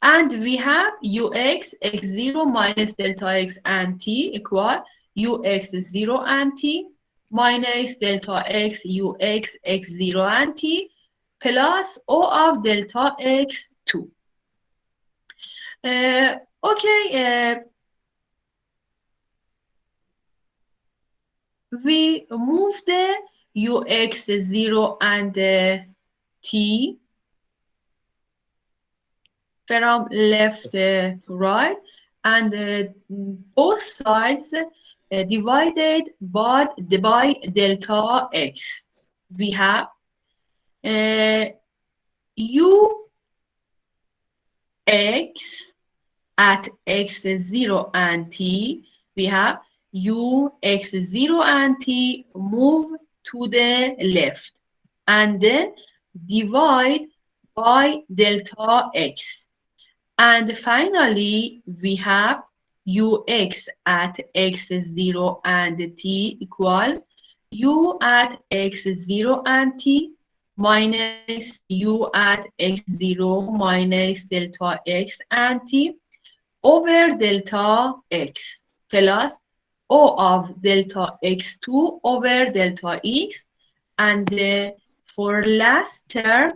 And we have ux x0 minus delta x and t equal ux 0 and t minus delta x ux x0 and t plus O of delta x2. Okay, we move the ux0 and t from left to right, and both sides divided by delta x. We have u x at x0 and t. We have u x0 and t move to the left, and then divide by delta x. And finally, we have ux at x0 and t equals u at x0 and t minus u at x0 minus delta x and t over delta x plus O of delta x2 over delta x. And for last term,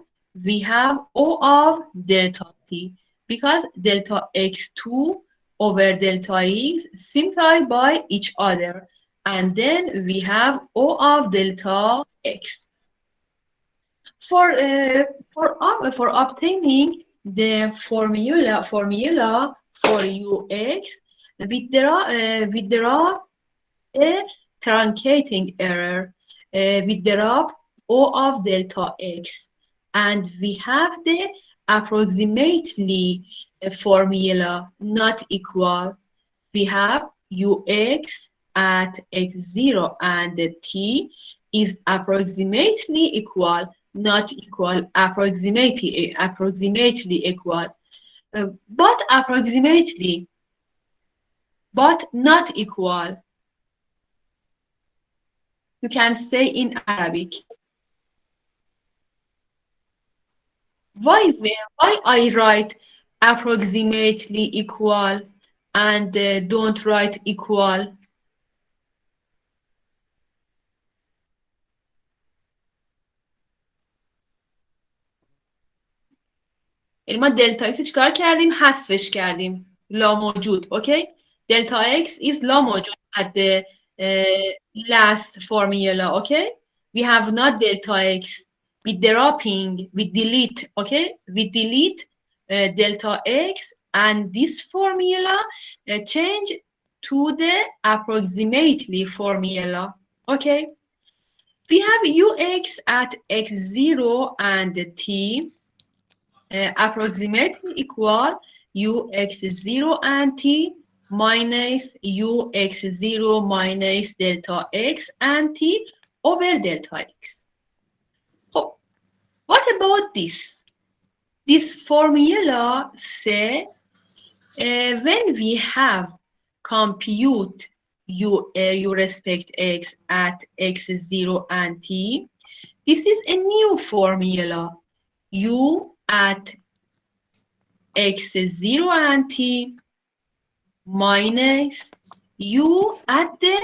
we have O of delta t, because delta x2 over delta x simplify by each other, and then we have O of delta x. For obtaining the formula for ux, we draw a truncating error. We draw O of delta x, and we have the approximately formula not equal. We have ux at x0 and t is approximately equal, not equal, approximately equal, but approximately, but not equal. You can say in Arabic. Why I write approximately equal and don't write equal? یعنی ما دلتا ایکس چیکار کردیم؟ حذفش کردیم، لا موجود. اوکی، دلتا ایکس is لا موجود at the last formula. Okay, we have not delta x. We dropping, we delete. Okay, we delete delta x, and this formula change to the approximately formula. Okay, we have ux at x0 and t approximately equal ux0 and t minus ux0 minus delta x and t over delta x. Oh, what about this? This formula say when we have compute u respect x at x0 and t, this is a new formula. U at x0 and t minus u at the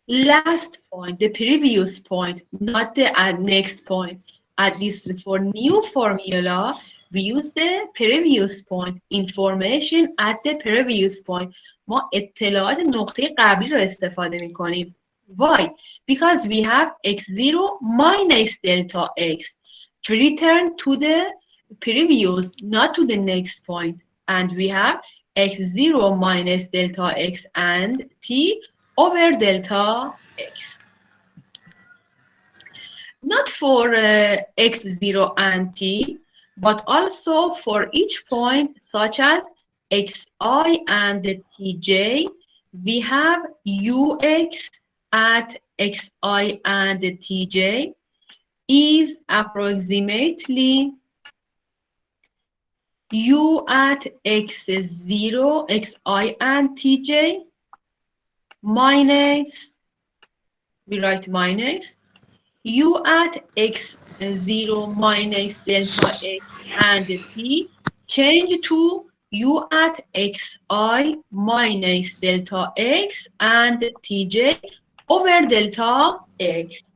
last point, the previous point, not the next point. At this, for new formula, we use the previous point, information at the previous point. ما اطلاعات نقطه قبلی رو استفاده میکنیم. Why? Because we have x0 minus delta x to return to the previous, not to the next point. And we have x0 minus delta x and t over delta x. Not for x0 and t, but also for each point such as xi and tj, we have ux at xi and tj is approximately u at x0, xi and tj minus, we write minus, u at x0 minus delta x and t change to u at xi minus delta x and tj over delta x.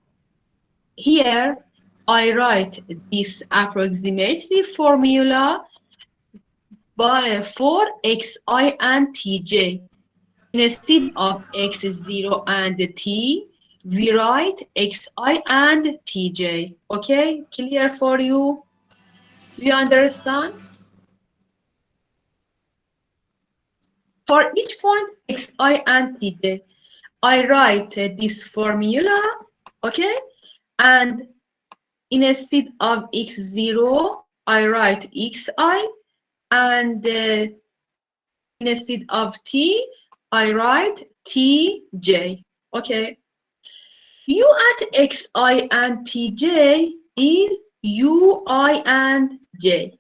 Here I write this approximately formula for xi and tj. Instead of x0 and t, we write xi and tj. Okay, clear for you? Do you understand? For each point xi and tj, I write this formula, okay? And instead of x0, I write xi, and instead of t, I write tj, okay? U at xi and tj is ui and j.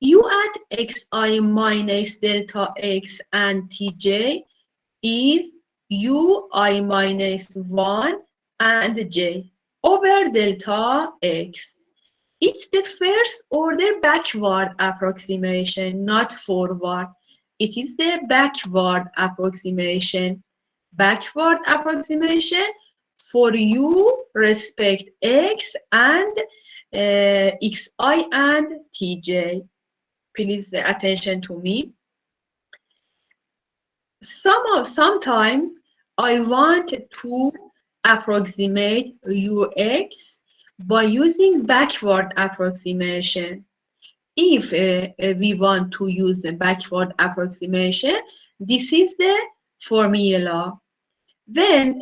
U at xi minus delta x and tj is ui minus 1 and j over delta x. It's the first order backward approximation, not forward. It is the backward approximation. Backward approximation for u respect x and xi and tj. Please attention to me. Sometimes I want to approximate ux by using backward approximation. If we want to use the backward approximation, this is the formula. When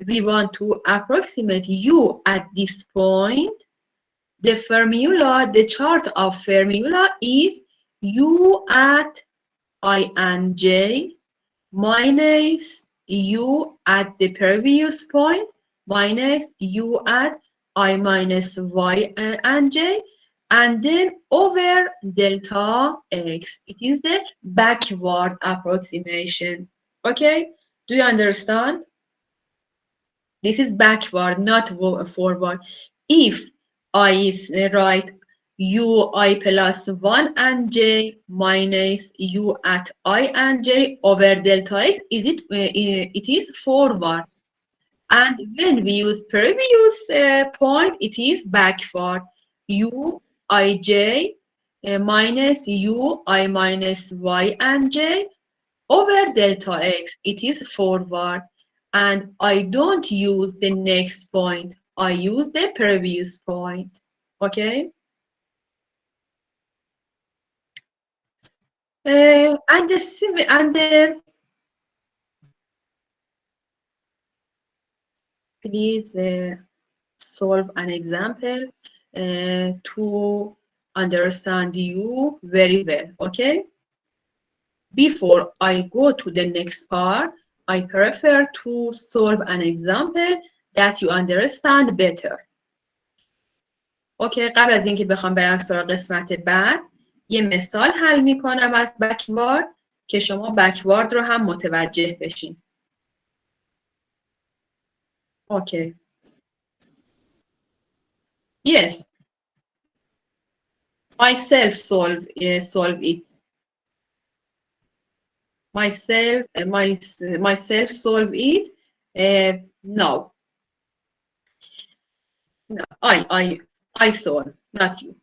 we want to approximate u at this point, the formula, the chart of formula is u at I and j minus u at the previous point minus u at I minus y and j, and then over delta x. It is the backward approximation. Okay, do you understand? This is backward, not forward. If I write ui plus 1 and j minus u at I and j over delta x, it is forward. And when we use previous point, it is backward. U ij minus u I minus y and j over delta x. It is forward. And I don't use the next point. I use the previous point. Okay? Please solve an example to understand you very well, okay? Before I go to the next part, I prefer to solve an example that you understand better. اوکی، قبل از اینکه بخوام برم سراغ قسمت بعد یه مثال حل میکنم از بکوارد که شما بکوارد رو هم متوجه بشین. اوکی. Yes. Myself solve it. Myself solve it. No. No. I solve, not you.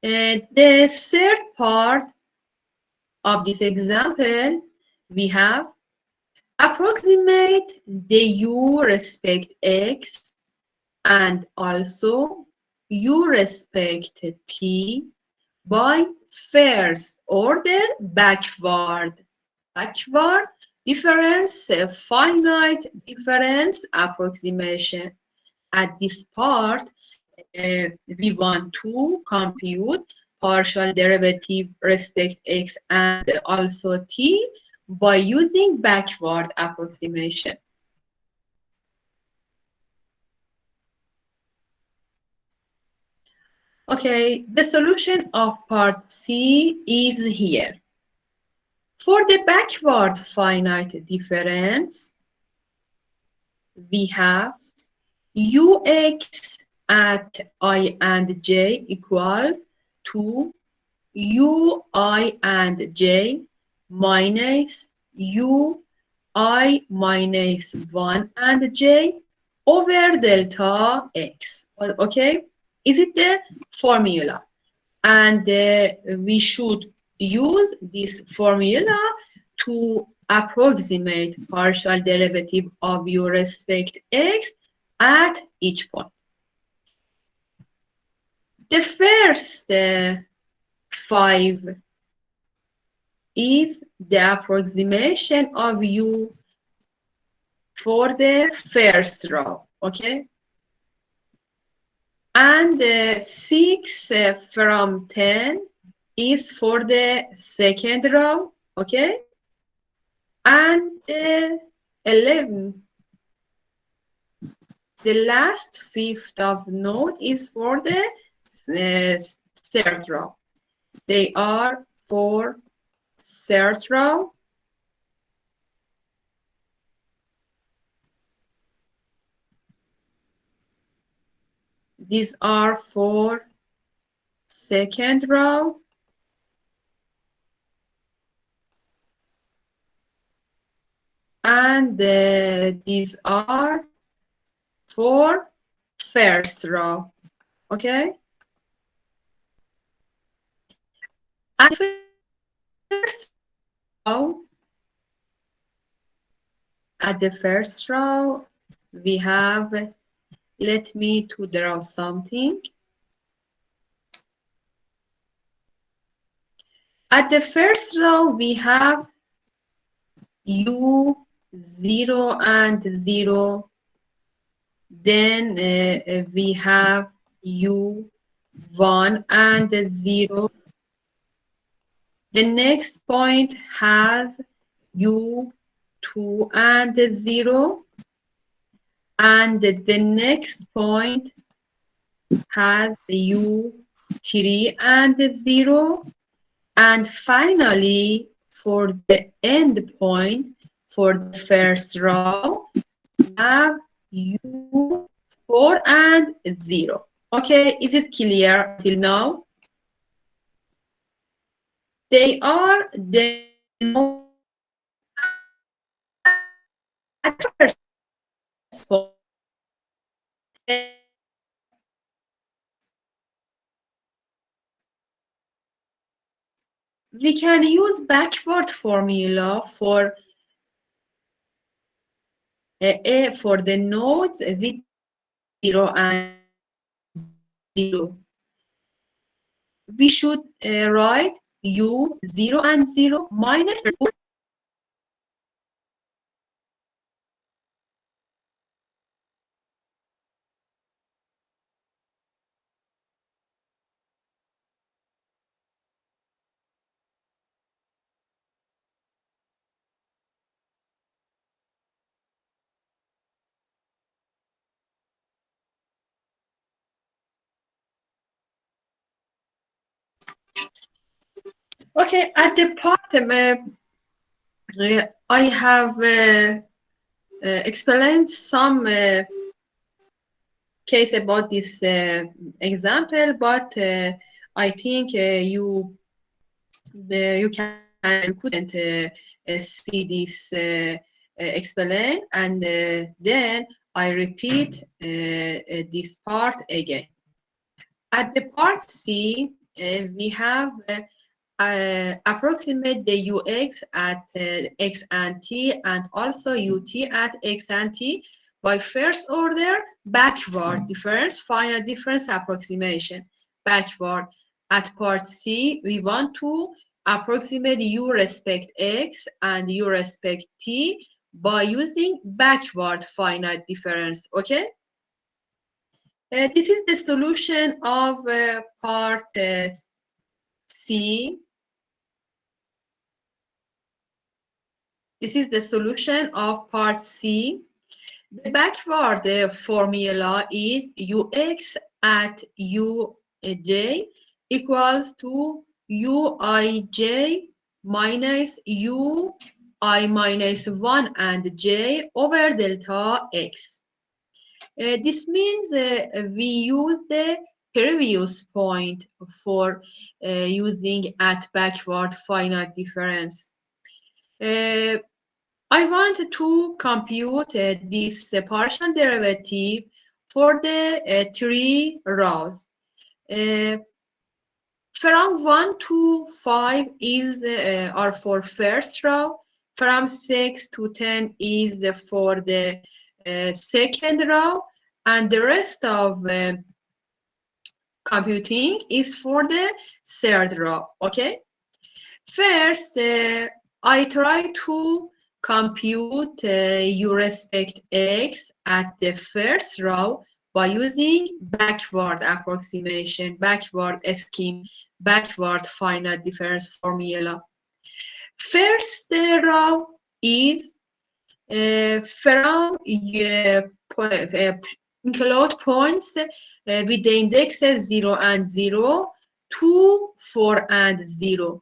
The third part of this example, we have approximate the u respect x and also u respect t by first order backward difference, finite difference approximation. At this part, we want to compute partial derivative respect x and also t by using backward approximation. Okay, the solution of part C is here. For the backward finite difference, we have ux at I and j equal to ui and j minus ui minus 1 and j over delta x. Okay, is it the formula? And we should use this formula to approximate partial derivative of u respect x at each point. The first 5 is the approximation of u for the first row, okay? And 6 from 10 is for the second row, okay? And 11, the last fifth of node is for the third row. They are for third row. These are for second row. And these are for first row, okay? At the first row, we have, let me to draw something. At the first row, we have u 0 and 0. Then we have u 1 and 0. The next point has u 2 and 0. And the next point has u 3 and 0. And finally, for the end point, for the first row, we have u 4 and 0. Okay, is it clear till now? They are the first point. We can use backward formula for for the nodes with 0 and 0. We should write u 0 and 0 minus 4. Okay, at the bottom, I have explained some case about this example, but I think you couldn't see this explain, and then I repeat this part again. At the part C, we have approximate the ux at x and t, and also ut at x and t by first order backward difference, final difference approximation. Backward. At part C, we want to approximate u respect x and u respect t by using backward finite difference. Okay. This is the solution of part C. This is the solution of part C. The backward formula is ux at uj equals to uij minus ui minus 1 and j over delta x. This means we use the previous point for using at backward finite difference. I want to compute this partial derivative for the 3 rows. From 1 to 5 are for first row. From 6 to 10 is for the second row, and the rest of computing is for the third row. Okay. First, I try to compute u respect x at the first row by using backward approximation, backward scheme, backward finite difference formula. First row is from include points with the indexes 0 and 0, 2, 4, and 0.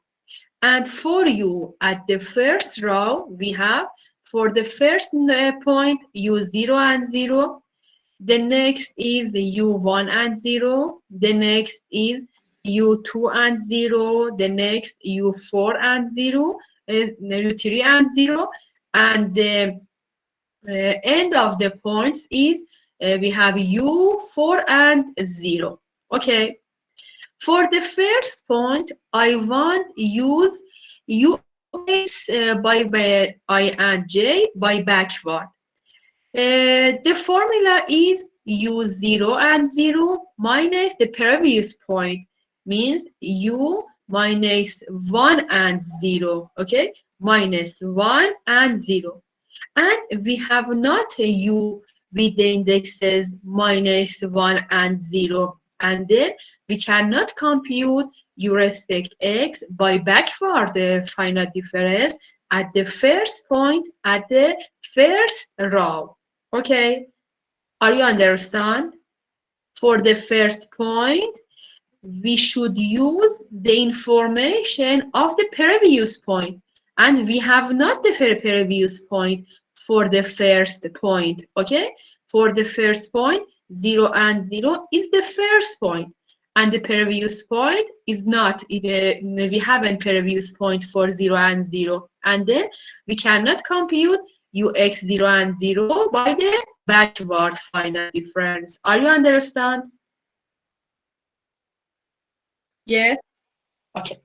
And for u at the first row, we have for the first point u0 and 0. The next is u1 and 0. The next is u2 and 0. The next u4 and 0. u3 and 0. And the end of the points is we have u4 and 0. Okay. For the first point, I want use ux by I and j by backward. The formula is u0 and 0 minus the previous point, means u minus 1 and 0. Okay, minus 1 and 0. And we have not a u with the indexes minus 1 and 0. And then we cannot compute u respect x by backward finite difference at the first point at the first row. Okay, are you understand? For the first point, we should use the information of the previous point, and we have not the previous point for the first point. Okay, for the first point, 0 and 0 is the first point, and the previous point is not. We haven't previous point for 0 and 0, and then we cannot compute ux 0 and 0 by the backward finite difference. Are you understand? Yes. Okay.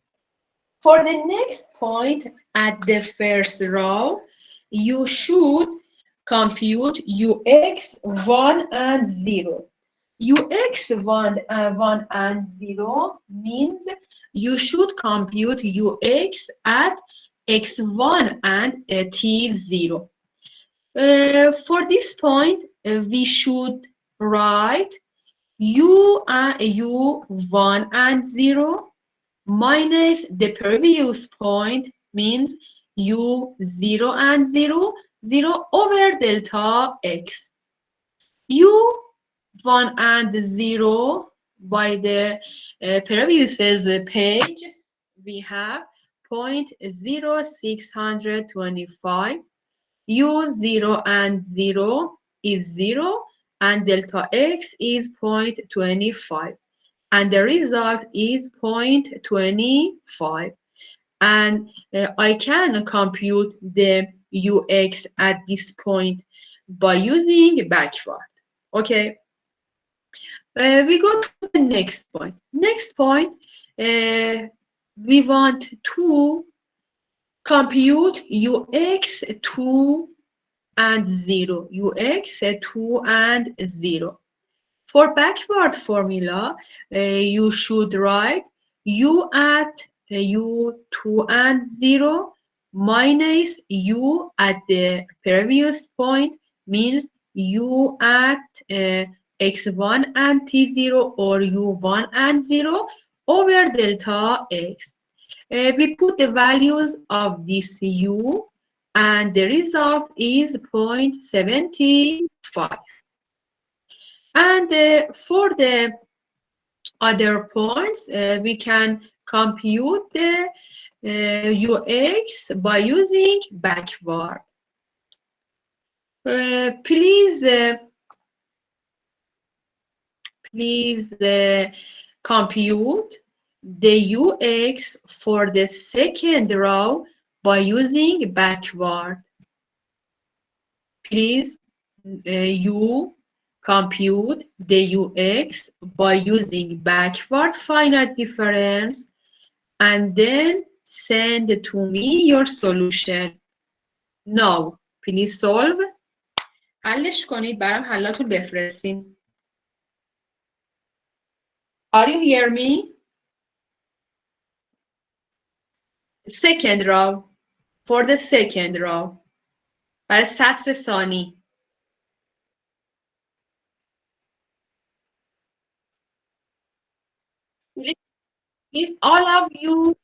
For the next point at the first row, you should compute ux 1 and 0. ux 1 and 0 means you should compute ux at x1 and t0. For this point, we should write u1 and 0 minus the previous point, means u0 and 0, 0 over delta x. u1 and 0 by the previous page, we have 0.0625. u0 and 0 is 0, and delta x is 0.25. And the result is 0.25. And I can compute the ux at this point by using backward. Okay. We go to the next point. Next point, we want to compute ux 2 and 0. ux 2 and 0. For backward formula, you should write u at u2 and 0 minus u at the previous point means u at x1 and t0 or u1 and 0 over delta x. We put the values of this u and the result is 0.75. And for the other points, we can compute the ux by using backward. Please compute the ux for the second row by using backward. Please you compute the ux by using backward finite difference and then send to me your solution. Now, please solve. حلش کنید برام حلاتون بفرستین. Are you hear me? Second row. For the second row. برای سطر ثانی. Please all of you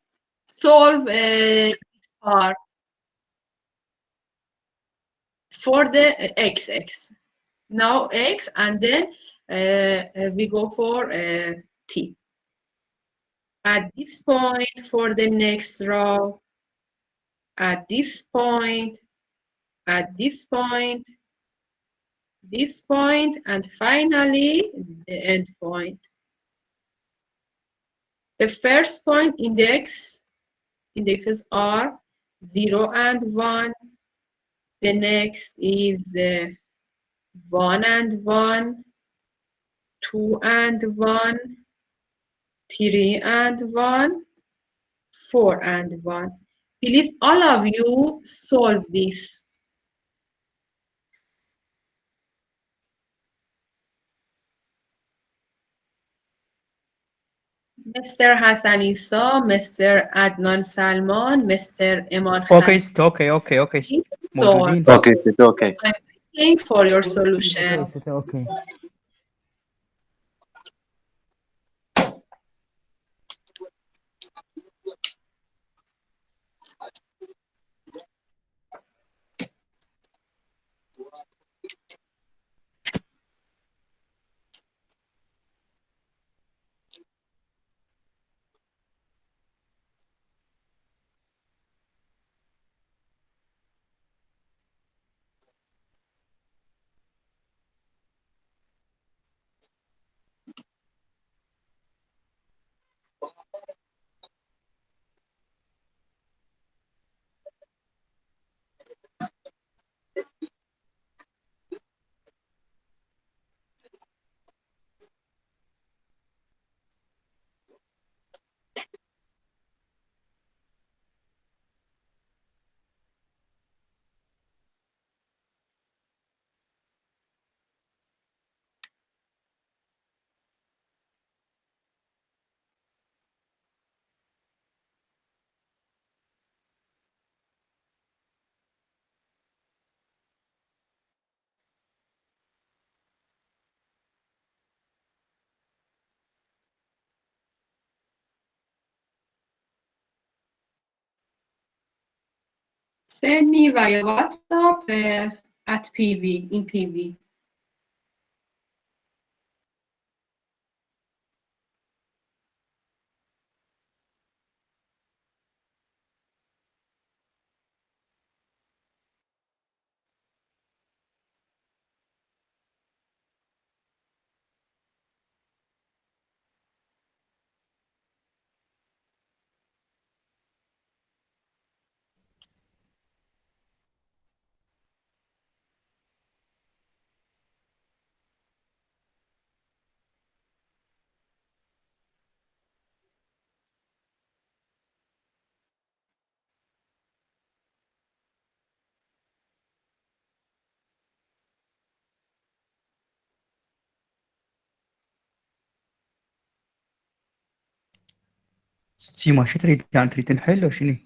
solve this part for the x. Now x and then we go for t. At this point for the next row, at this point, at this point, this point, and finally the end point. The first point indexes are 0 and 1. The next is 1 and 1, 2 and 1, 3 and 1, 4 and 1. Please, all of you solve this. Mr. Hassan Issa, Mr. Adnan Salman, Mr. Emad اوكي Khan. ست اوكي اوكي اوكي ست Please موجودين. solve. اوكي ست اوكي. I'm waiting for your solution. اوكي Send me via WhatsApp at PV, in PV. سيما شو تريد يعني تريد نحل أو شنو؟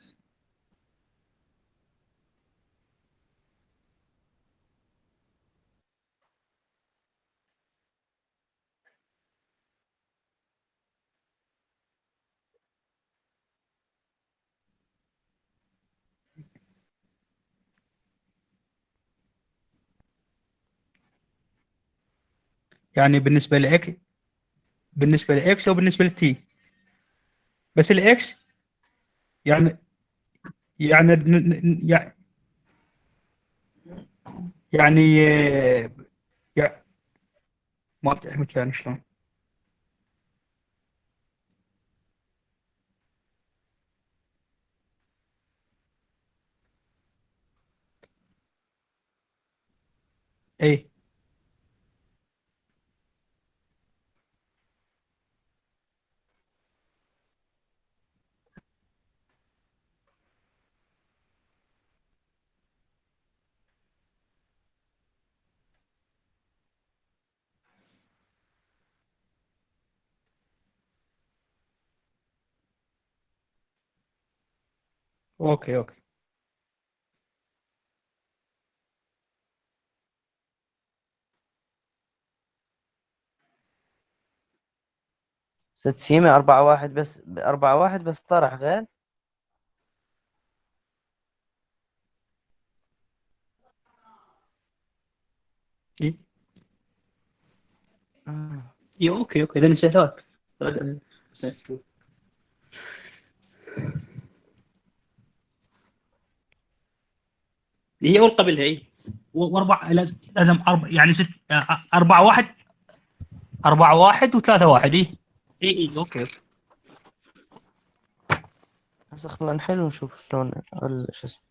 يعني بالنسبة لإكس أو بالنسبة لتي؟ بس الإكس يعني يعني يعني يعني ما بتفهمك يعني شلون؟ إيه. أوكي. 600 4 1 بس 4 1 بس طرح غير. إيه. إيه أوكي إذا نسهلها. شوف هي أول قبلها إيه وأربع لازم أربع يعني ست 4 1 4 1 و3 1 إيه أوكي. هسه خلينا نحل ونشوف شلون شو اسمه.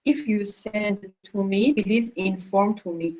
If you send to me, please inform to me.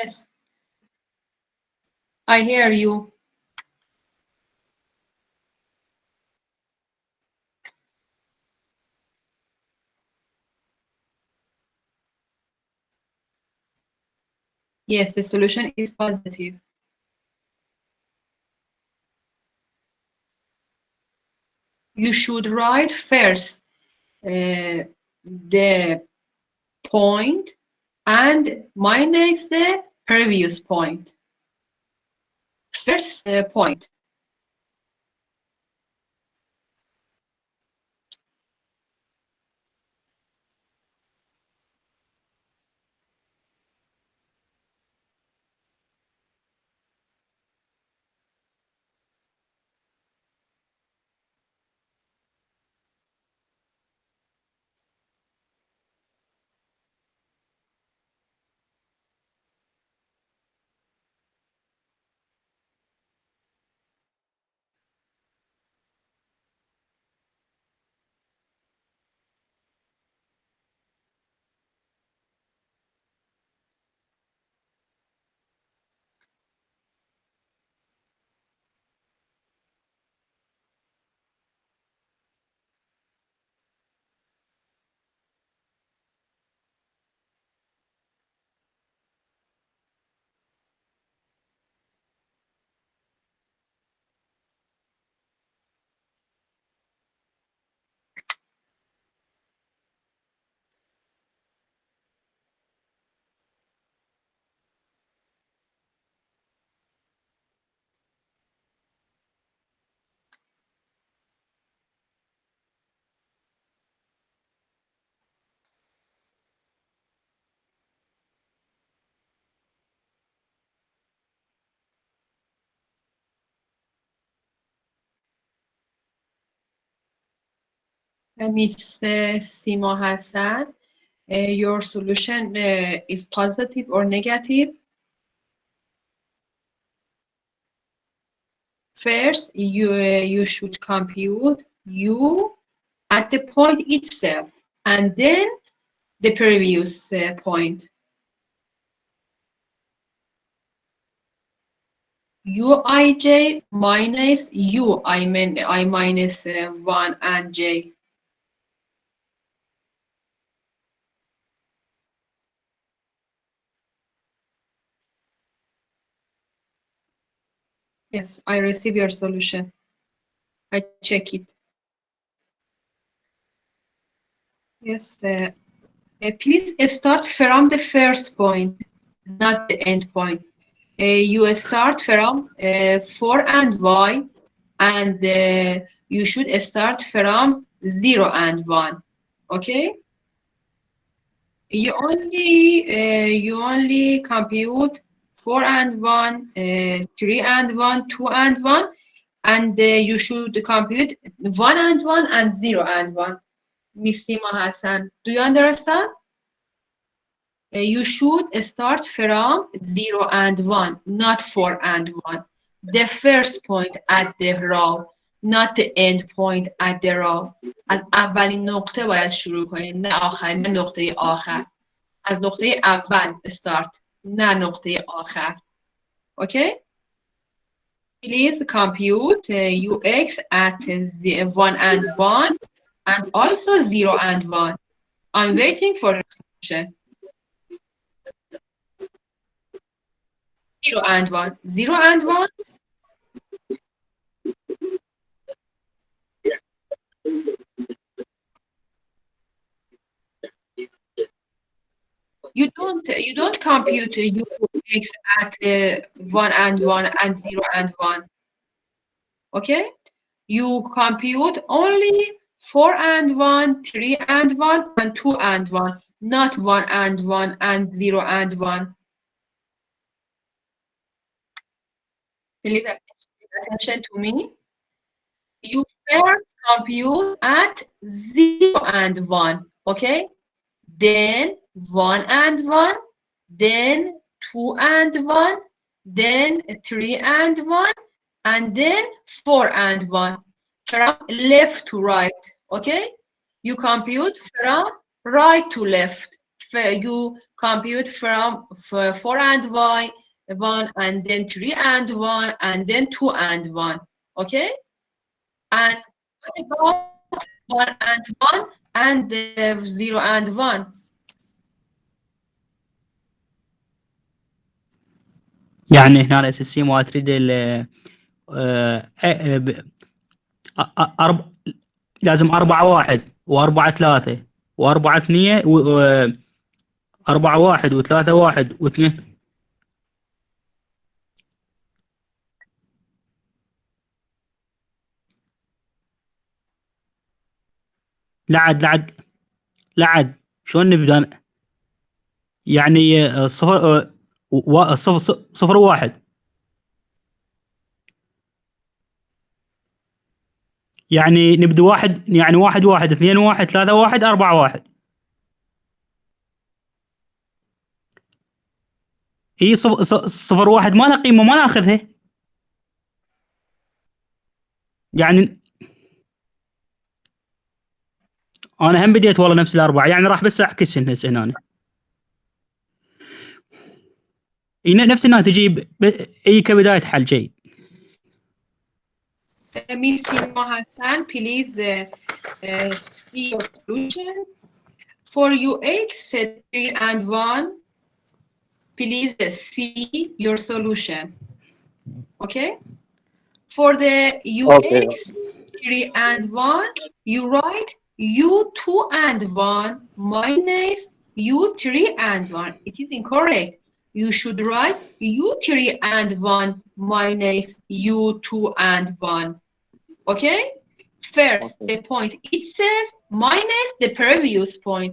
Yes, I hear you. Yes, the solution is positive. You should write first the point and minus the previous point. First point. Miss Sima Hassan, your solution is positive or negative? First, you should compute u at the point itself and then the previous point. Uij minus u, I minus 1 and j. Yes, I receive your solution. I check it. Yes, please start from the first point, not the end point. You start from 4 and y, and you should start from 0 and 1. Okay? You only compute 4 and 1, 3 and 1, 2 and 1, and you should compute 1 and 1 and 0 and 1. Miss Sima Hassan, do you understand? You should start from 0 and 1, not 4 and 1. The first point at the row, not the end point at the row. از اولین نقطه باید شروع کنید، نه آخرین، نه نقطه آخر. از نقطه اول start، نه نقطه آخر. Okay? Please compute ux at 1 and 1 and also 0 and 1. I'm waiting for your solution. 0 and 1. 0 and 1. You don't compute ux at 1 and 1 and 0 and 1. Okay? You compute only 4 and 1, 3 and 1, and 2 and 1, not 1 and 1 and 0 and 1. Please pay attention to me. You first compute at 0 and 1, okay? Then 1 and 1, then 2 and 1, then 3 and 1, and then 4 and 1. From left to right, okay? You compute from right to left. you compute from 4 and 1, and then 3 and 1, and then 2 and 1. Okay? And what about 1 and 1 and 0 and 1? يعني هنا على اساس ما تريد لازم 4 1 و4 3 و4 2 4 1 و3 1 و2. لعد شلون نبدا؟ يعني صفر صفر واحد، يعني نبدا واحد، يعني 1 1 2 1 3 1 4 1. اي صفر واحد ما له قيمه ما ناخذها، يعني انا هم بديت والله نفس الاربعه، يعني راح بس اعكسهن هسه هنا. اي نفس الناتج اي كبدايه حل جيد. Miss Sima Hassan, please see your solution. For UX 3 and 1, please see your solution. Okay? For the UX 3 and 1, you write U2 and 1 minus U3 and 1. It is incorrect. You should write U3 and 1 minus U2 and 1. Okay? First, the point itself minus the previous point,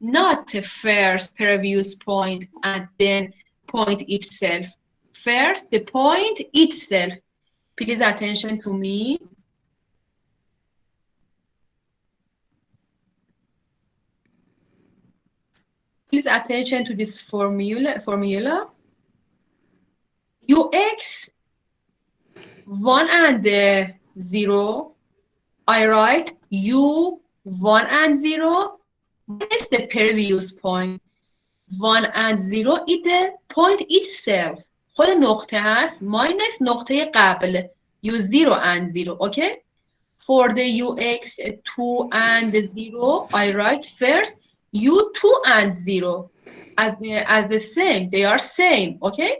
not the first previous point and then point itself. First, the point itself. Please attention to me. Please attention to this formula. UX 1 and 0, I write U1 and 0 minus the previous point. 1 and 0 is the point itself. خود نقطه هست minus نقطه قبل U0 and 0. Okay? For the UX 2 and 0, I write first U2 and 0 as the same. They are same. Okay?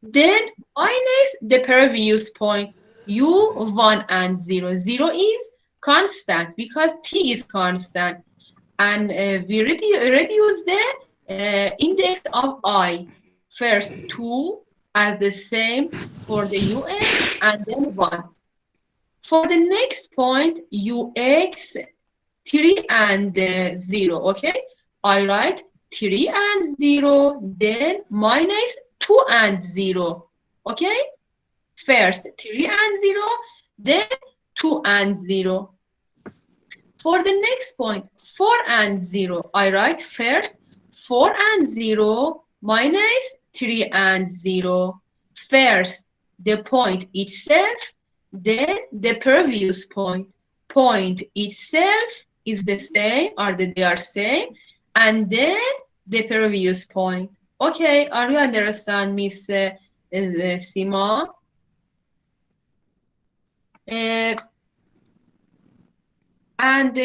Then minus the previous point U1 and 0. 0 is constant because T is constant. And we reduce the index of I. First 2 as the same for the UX and then 1. For the next point, UX 3 and 0, okay? I write 3 and 0, then minus 2 and 0, okay? First 3 and 0, then 2 and 0. For the next point, 4 and 0, I write first 4 and 0 minus 3 and 0. First, the point itself, then the previous point. Point itself is the same, or they are same, and then the previous point. Okay, are you understand, Miss Sima? And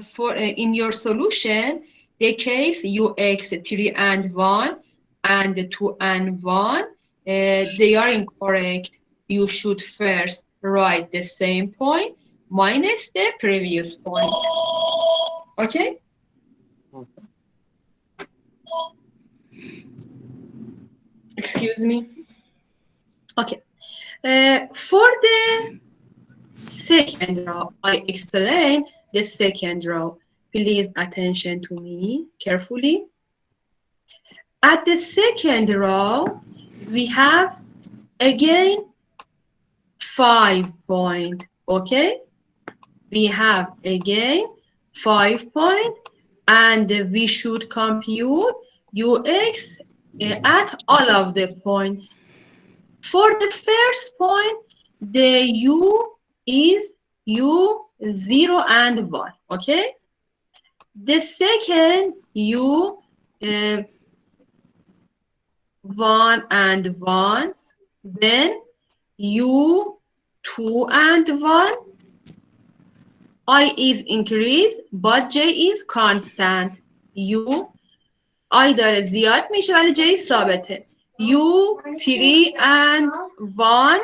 for in your solution, the case UX 3 and 1 and 2 and 1, they are incorrect. You should first write the same point minus the previous point. Okay? Excuse me. Okay. For the second row, I explain the second row. Please attention to me carefully. At the second row, we have again 5 points. Okay? We have again 5 points, and we should compute UX at all of the points. For the first point, the U is U0 and 1, okay? The second u 1 and 1, then u 2 and 1, I is increased but j is constant. u I داره زیاد میشه ولی j ثابته. u 3 and 1,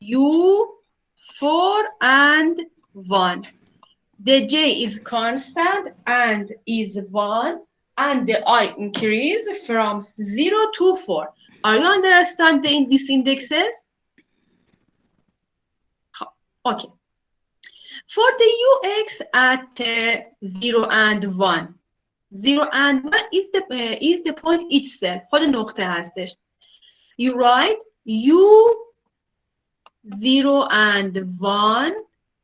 u 4 and 1. The j is constant and is 1, and the I increase from 0 to 4. Are you understanding these indexes? Okay. For the ux at 0 and 1. 0 and 1 is the point itself. خود نقطه هستش. You write u 0 and 1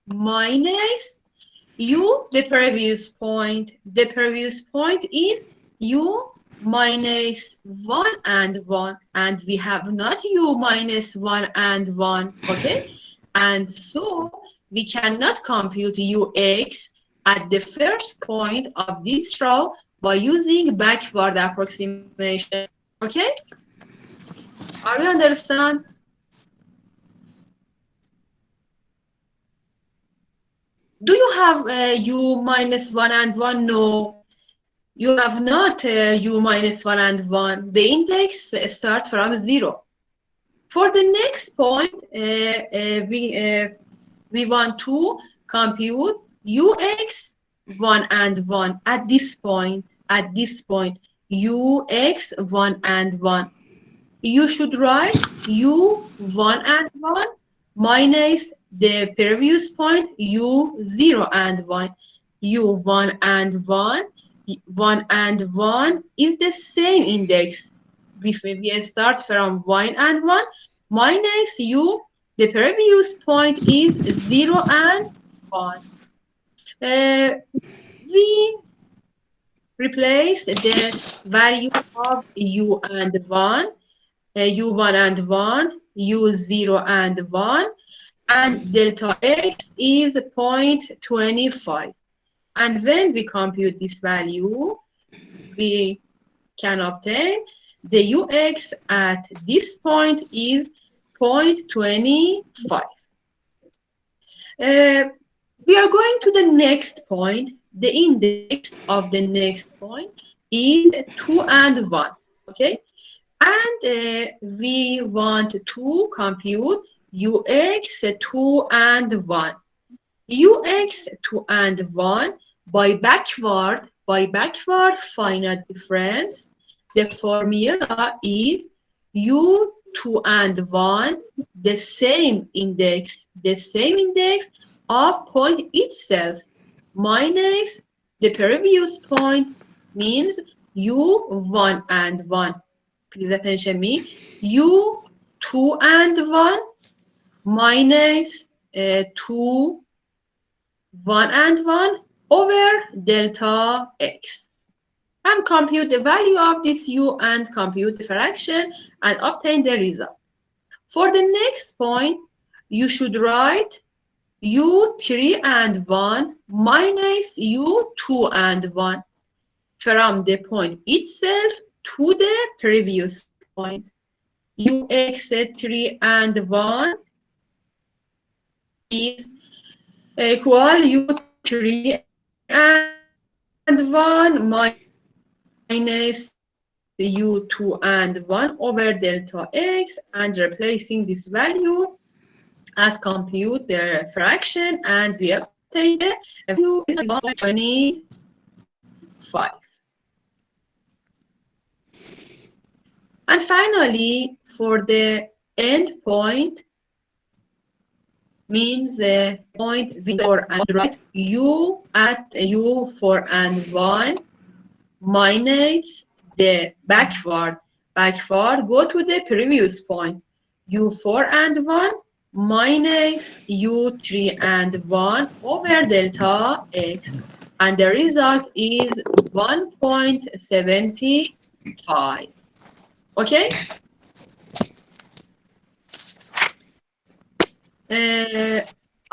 minus u, the previous point. The previous point is u minus 1 and 1. And we have not u minus 1 and 1. Okay? And so we cannot compute ux at the first point of this row by using backward approximation. Okay? Are you understand? Do you have u minus 1 and 1? No. You have not u minus 1 and 1. The index starts from 0. For the next point, we want to compute ux 1 and 1 at this point. At this point, ux 1 and 1. You should write u 1 and 1 minus the previous point u 0 and 1. u 1 and 1. 1 and 1 is the same index. We start from 1 and 1 minus u. The previous point is 0 and 1. We replace the value of u and 1, u1 and 1, u0 and 1, and delta x is 0.25. And when we compute this value, we can obtain the ux at this point is 0.25. We are going to the next point. The index of the next point is 2 and 1. Okay? And we want to compute ux 2 and 1. ux 2 and 1 by backward finite difference. The formula is u2 and 1, the same index of point itself minus the previous point means u1 and 1. Please attention me. u2 and 1 minus 2 1 and 1 over delta x, and compute the value of this u and compute the fraction and obtain the result. For the next point, you should write u3 and 1 minus u2 and 1 from the point itself to the previous point. ux3 and 1 is equal u3 and 1 minus u2 and 1 over delta x, and replacing this value as compute the fraction, and we obtain the value is 1.25. And finally, for the end point, means point v4 and right, u at u4 and 1 minus the backward, go to the previous point, u4 and 1 minus u3 and 1 over delta x, and the result is 1.75. Okay?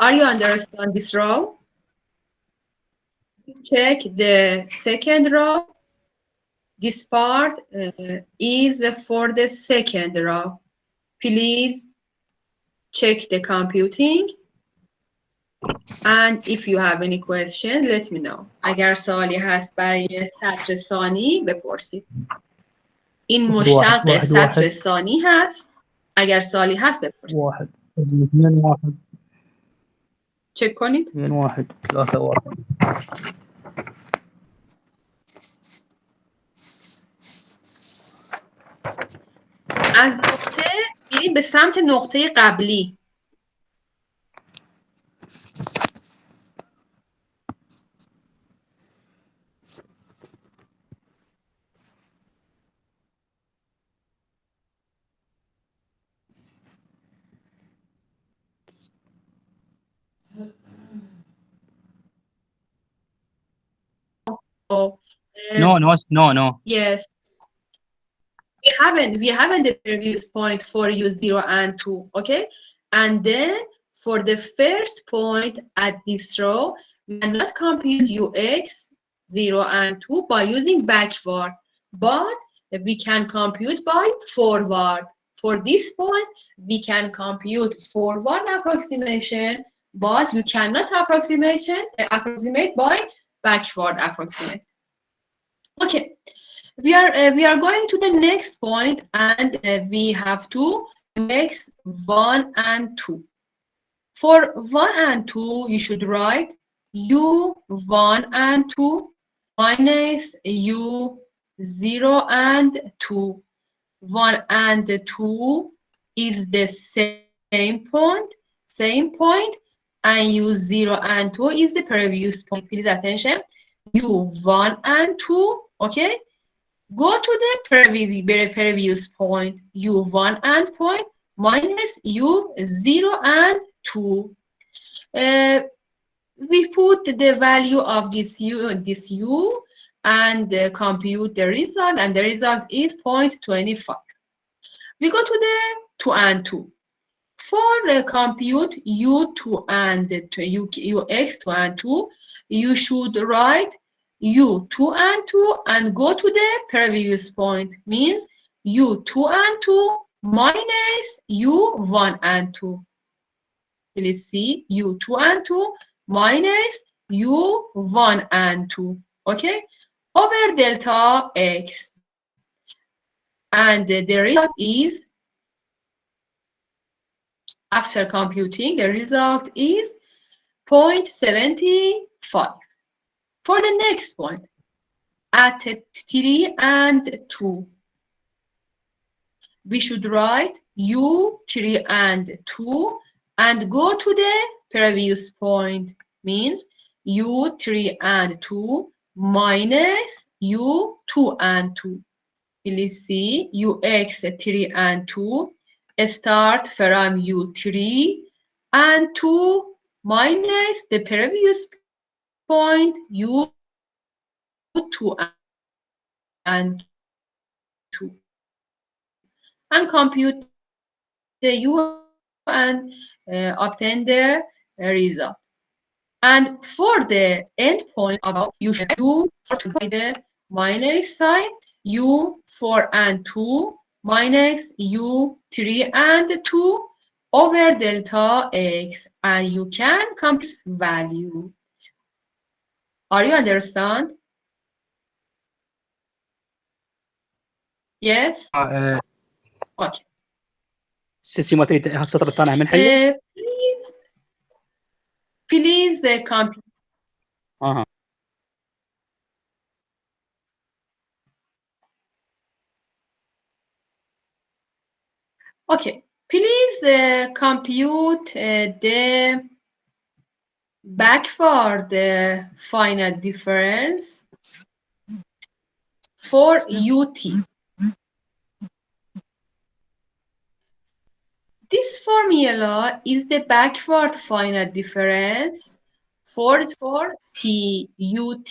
Are you understand this row? check the second row. This part is for the second row. Please check the computing. And if you have any question, let me know. اگر سوالی هست برای سطر ثانی بپرسید. این مشتق سطر ثانی هست. اگر سوالی هست بپرسید. 1 2 1 چک کنید. 2 1 3 1 از نقطه میریم به سمت نقطه قبلی. No. Yes. We haven't the previous point for you 0 and 2, okay? And then for the first point at this row, we cannot compute ux 0 and 2 by using backward, but we can compute by forward. For this point, we can compute forward approximation, but you cannot approximate by backward approximate. Okay. We are going to the next point, and we have to x 1 and 2. For 1 and 2, you should write u1 and 2 minus u0 and 2. 1 and 2 is the same point, and u0 and 2 is the previous point. Please attention. u1 and 2, okay? Go to the previous point, u1 and point minus u0 and 2. We put the value of this u and compute the result, and the result is 0.25. We go to the 2 and 2. For compute u2 and ux2 and 2, you should write u2 and 2 and go to the previous point, means u2 and 2 minus u1 and 2. Please see u2 and 2 minus u1 and 2, okay, over delta x. And the result is, after computing, the result is 0.75. For the next point, at 3 and 2, we should write u3 and 2 and go to the previous point, means u3 and 2 minus u2 and 2. Please see ux3 and 2 start from u3 and 2 minus the previous point u2 and 2 and compute the u and obtain the result. And for the end point of you should do the minus sign u4 and 2 minus u3 and 2 over delta x, and you can compute value. Are you understand? Yes? Okay. سيسي ما تريد السطر الثاني من حله؟ Please compute. Okay. Please compute the backward finite difference for ut. This formula is the backward finite difference for t ut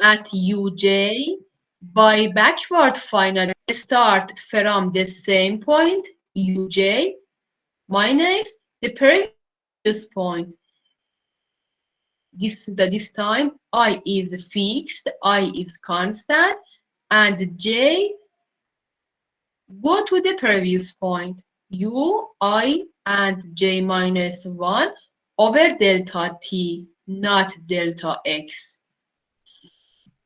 at uj by backward finite start from the same point uj minus the previous point. this time I is fixed, I is constant, and J go to the previous point. U, I, and J minus 1 over delta T, not delta X.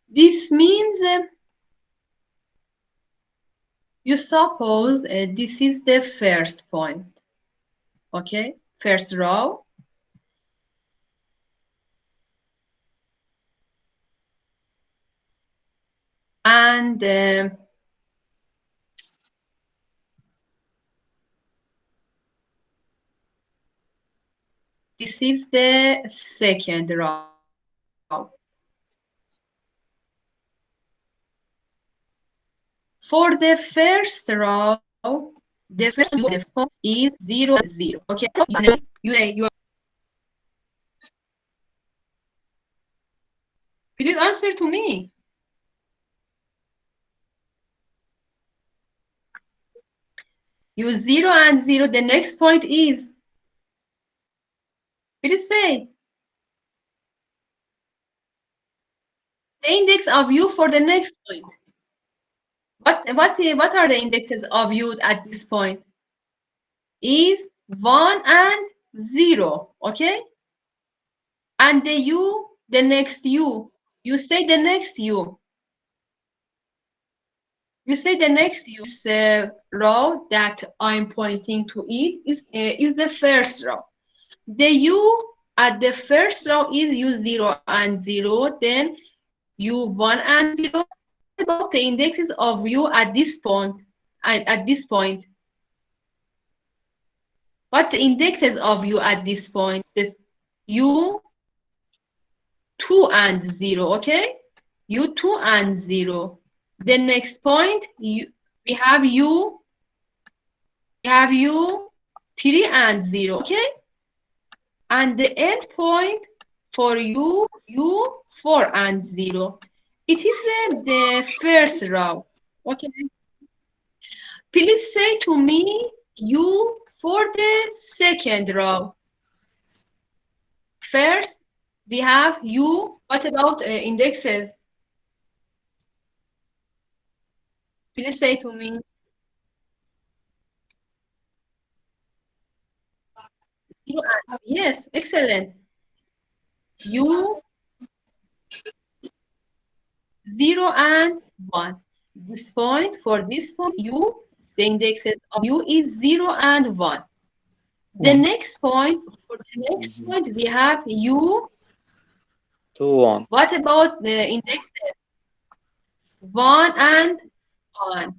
This means you suppose this is the first point, okay? First row. And this is the second row. For the first row, the first point is 0, 0. Okay, you please answer to me. Use 0 and 0. The next point is. Please say. The index of U for the next point. What are the indexes of U at this point? Is 1 and 0. Okay? And the U, the next U. You say the next U. You say the next row that I'm pointing to it is the first row. The U at the first row is U0 and 0, then U1 and 0. About the indexes of U at this point, at this point. What the indexes of U at this point is U2 and 0, okay? U2 and 0. The next point, we have U3 and 0, okay? And the end point for U4 and 0. It is the first row, okay? Please say to me U for the second row. First, we have U. What about indexes? Please say to me. Yes, excellent. U 0 and 1. This point, for this point, U, the indexes of U is 0 and 1. The next point, for the next point, we have U 2, 1. What about the indexes? 1 and 1.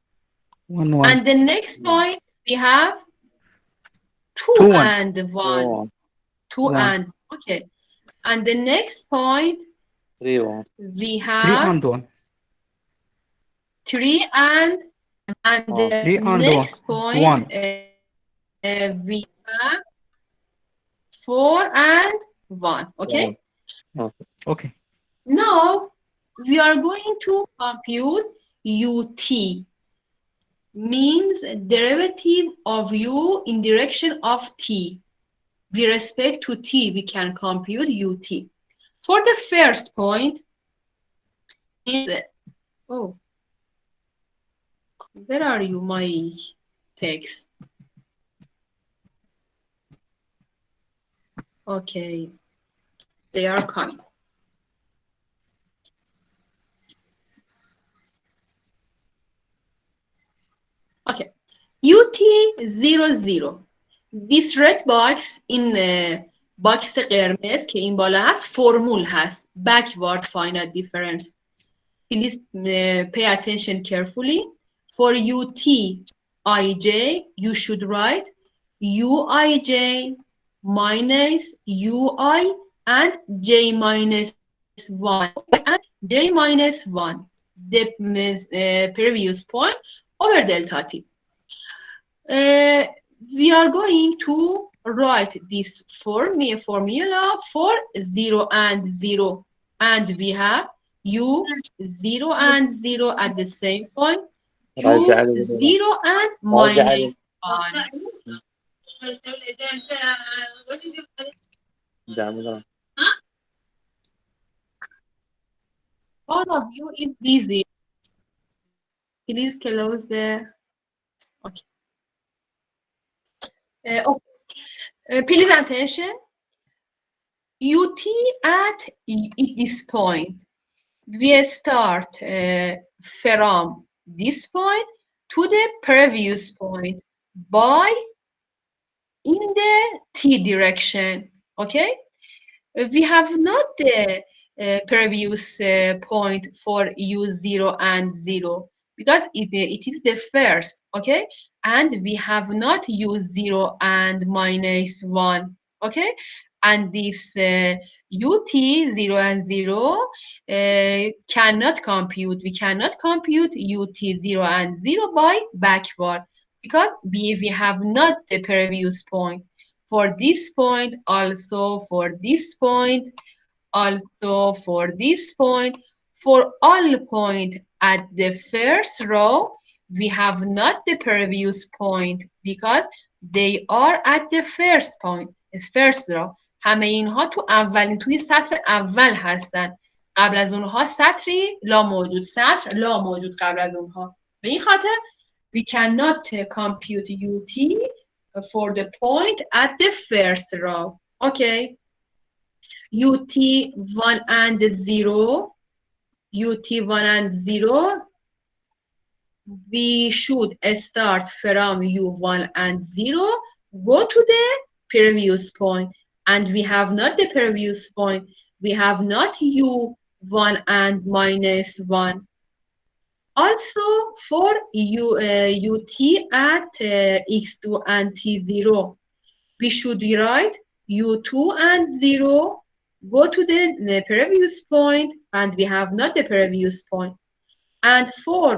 1 1 And the next point, we have 2 2 1 and 1. 2 1. and, okay. And the next point, 3, 1. we 3 have and 1 3 and the 3 and next 1 point, we have 4 and 1. Okay? Okay. Now, we are going to compute UT. Means derivative of U in direction of T. With respect to T, we can compute UT. For the first point, is, oh, where are you, my text? Okay, they are coming. Okay, UT 0 0. This red box in باکس قرمز که این بالا هست فرمول هست backward finite difference. Please pay attention carefully. For UT IJ, you should write UIJ minus UI and J minus 1 and J minus 1, the previous point over delta T. We are going to write this formula for 0 and 0, and we have U 0 and 0 at the same point, U 0 and minus 1. All of you is busy. Please close the. Okay. Please attention. UT at this point. We start from this point to the previous point by in the t direction. Okay. We have not the previous point for u0 and 0 because it is the first, okay? And we have not u0 and -1, okay? And this ut 0 and 0 cannot compute. We cannot compute ut 0 and 0 by backward because we have not the previous point. For this point, also for this point, also for this point, for all point at the first row, we have not the previous point because they are at the first point, first row. همه اینها توی سطر اول هستن. قبل از اونها سطری لا موجود، سطر لا موجود قبل از اونها. به این خاطر we cannot compute ut for the point at the first row. Okay. ut 1 and 0, ut 1 and 0, we should start from u1 and 0, go to the previous point, and we have not the previous point. We have not u1 and -1. Also, for ut at x2 and t0, we should write u2 and 0, go to the previous point, and we have not the previous point. And for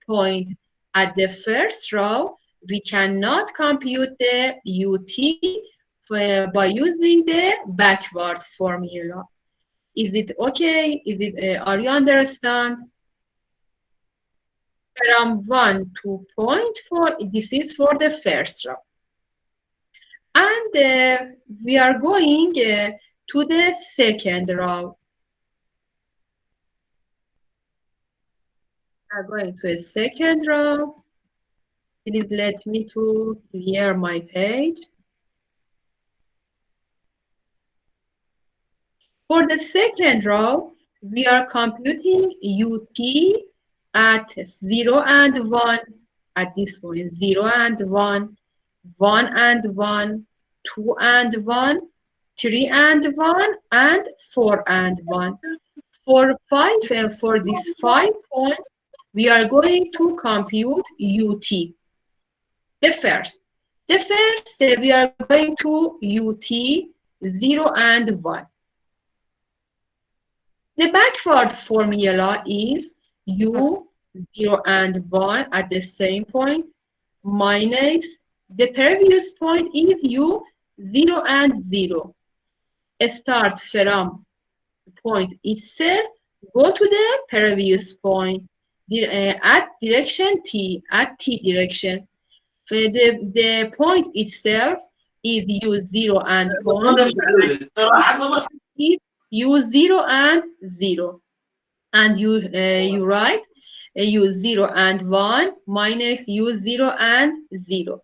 point at the first row, we cannot compute the ut by using the backward formula. Is it okay? Is it? Are you understand? From 1 to point 4, this is for the first row. And we are going to the second row. We are going to a second row. Please let me to clear my page. For the second row, we are computing ut at 0 and 1, at this point, 0 and 1, 1 and 1, 2 and 1, 3 and 1, and 4 and 1. For these 5 points, we are going to compute ut. The first, we are going to ut 0 and 1. The backward formula is u 0 and 1 at the same point minus the previous point is u 0 and 0. Start from the point itself, go to the previous point at direction t, at t direction. The point itself is u0 and 1. u0 and 0. And you write u0 and 1 minus u0 and 0.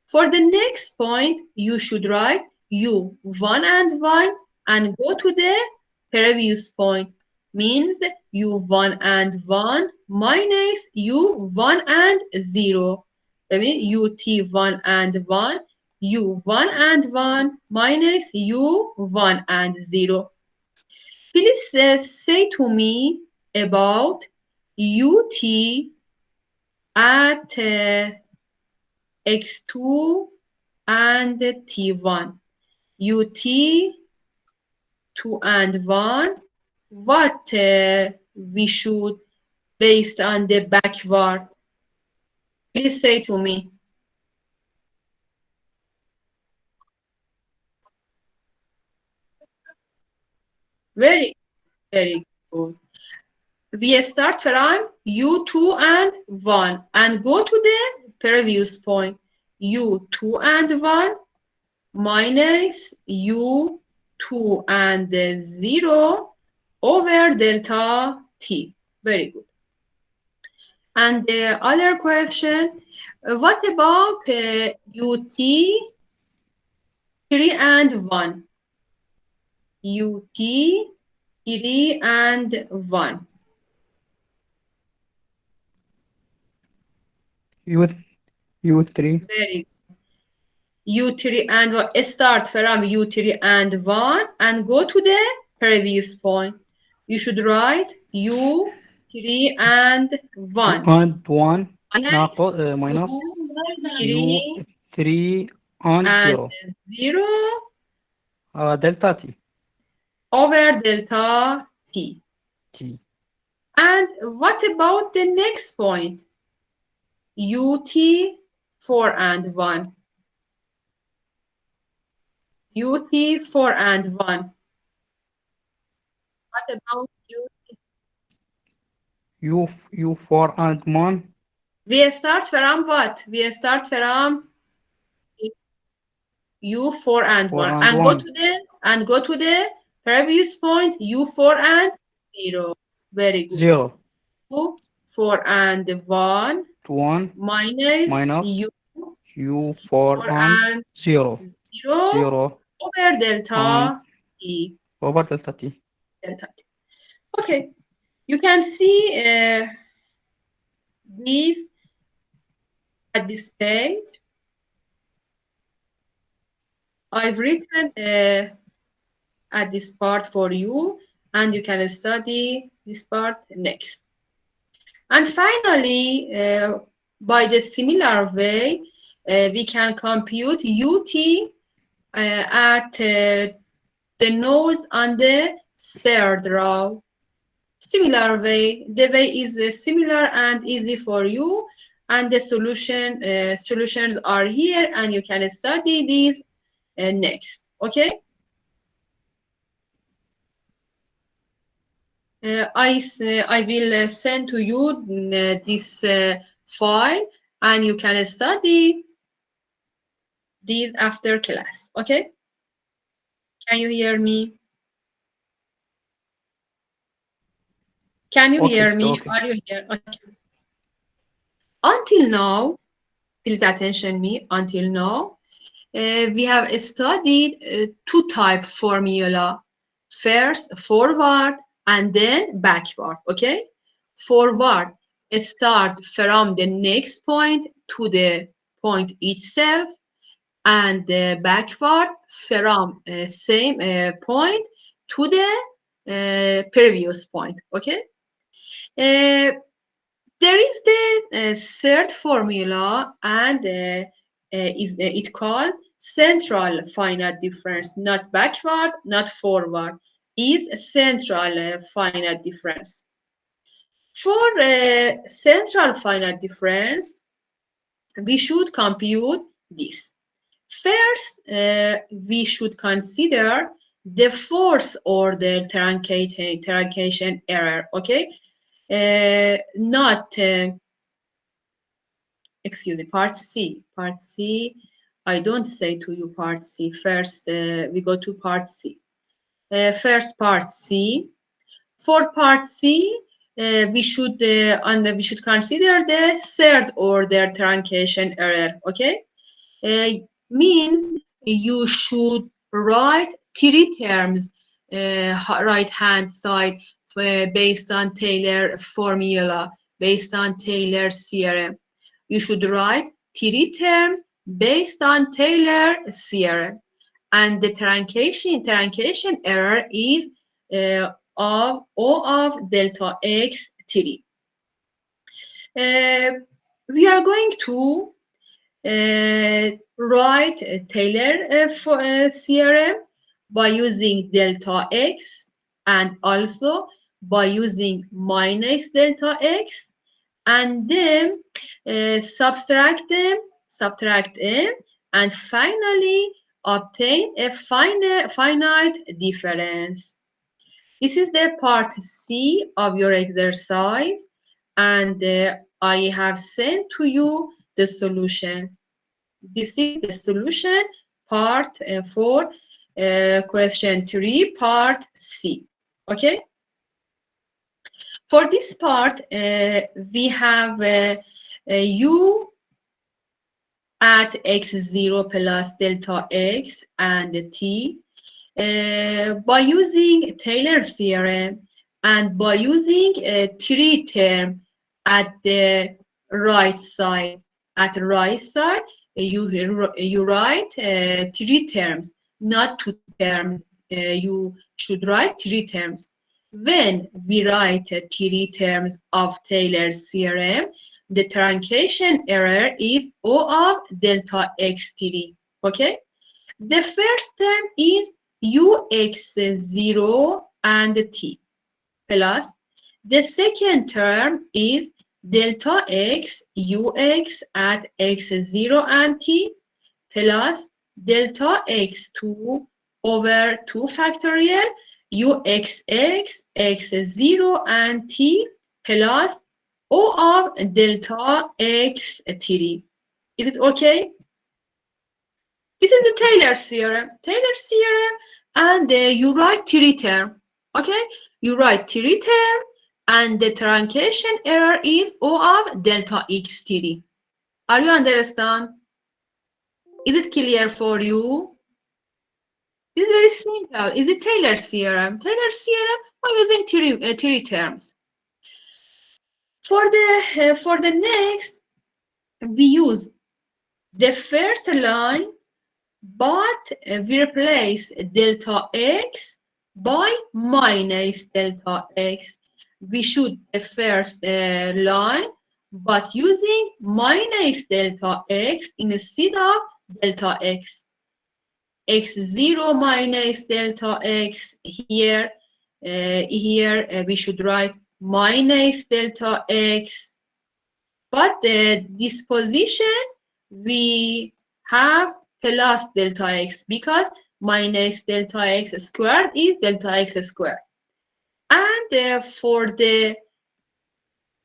For the next point, you should write u1 and 1 and go to the previous point. Means u1 and 1 minus u1 and 0. That means ut1 and 1, u1 and 1 minus u1 and 0. Please say to me about ut at x2 and t1. ut 2 and 1, what we should based on the backward. Please say to me. Very good. We start from u2 and 1 and go to the previous point. u2 and 1 minus u2 and 0 over delta t. Very good. And the other question, what about ut 3 and 1? ut 3 and 1. U3. Very good. U3 and 1. Start from U3 and 1 and go to the previous point. You should write U3 and 1. And 1 Minus minus U3 U3 and and 0 0 delta t. over delta t. T. And what about the next point? ut 4 and 1. ut 4 and 1. What about U4 and 1. we start from what? We start from u4 and 4 1 and and 1. go to the previous point u4 and 0. Very good. 0. 4 and 1 1 minus U4 and 0. 0 over delta t. Over delta t. Delta t. Okay, you can see these at this page. I've written at this part for you, and you can study this part next. And finally, by the similar way, we can compute ut at the nodes on the third row. Similar way, the way is similar and easy for you, and the solutions are here, and you can study these next. Okay. I will send to you this file, and you can study these after class. Okay. Can you hear me? Can you hear me? Okay. Are you here? Okay. Until now, please attention me. Until now, we have studied two type formula. First, forward and then backward. Okay. Forward, start from the next point to the point itself, and backward from same point to the previous point. Okay. There is the third formula, and it called central finite difference, not backward, not forward, is central finite difference. For central finite difference, we should compute this. First, we should consider the fourth order truncation error. Okay. Not excuse me, part C. Part C, I don't say to you part C. First, we go to part C. First, part C. For part C, we should consider the third order truncation error. Okay, means you should write three terms right hand side based on Taylor formula, based on Taylor's theorem. You should write three terms based on Taylor theorem, and the truncation error is of O of delta x 3. We are going to write Taylor theorem by using delta x, and also by using minus delta x, and then subtract them, and finally obtain a finite difference. This is the part C of your exercise, and I have sent to you the solution. This is the solution part for question 3, part C. Okay. For this part, we have u at x0 plus delta x and t. By using Taylor theorem and by using three terms at the right side, you write three terms, not two terms. You should write three terms. When we write three terms of Taylor's theorem, the truncation error is O of delta x3. Okay? The first term is ux0 and t plus the second term is delta x ux at x0 and t plus delta x2 over 2 factorial uxx x0 and t plus O of delta x3. Is it okay? This is the Taylor's theorem. Taylor's theorem, and you write three term. Okay, you write three term, and the truncation error is O of delta x3. Are you understand? Is it clear for you? It's very simple. Is it Taylor's theorem? Taylor's theorem by using three terms. For the next, we use the first line, but we replace delta x by minus delta x. We should the first line, but using minus delta x instead of delta x. x0 minus delta x here. We should write minus delta x. But this position we have plus delta x because minus delta x squared is delta x squared. And for the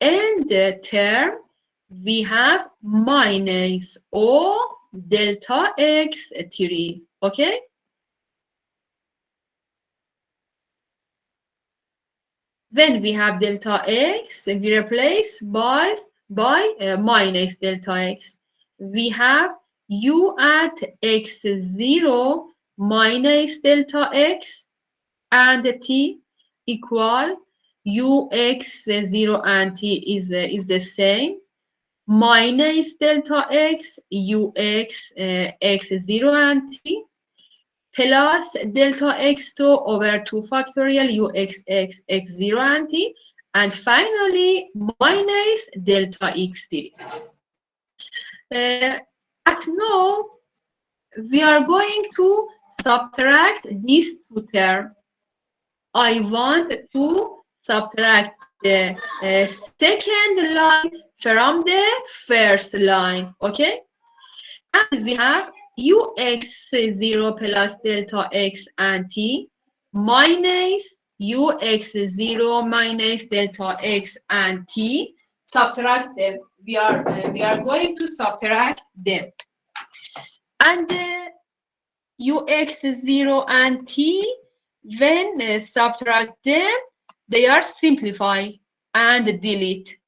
end term, we have minus O delta x3. Okay? When we have delta x, we replace by minus delta x. We have u at x0 minus delta x and t equal ux0 and t is the same minus delta x ux x0 and t plus delta x2 over 2 factorial uxx x0 and t, and finally minus delta x3. At now, we are going to subtract these two terms. I want to subtract the second line from the first line, okay? And we have ux0 plus delta x and t minus ux0 minus delta x and t. Subtract them. We are going to subtract them. And ux0 and t, when subtract them, they are simplified and delete.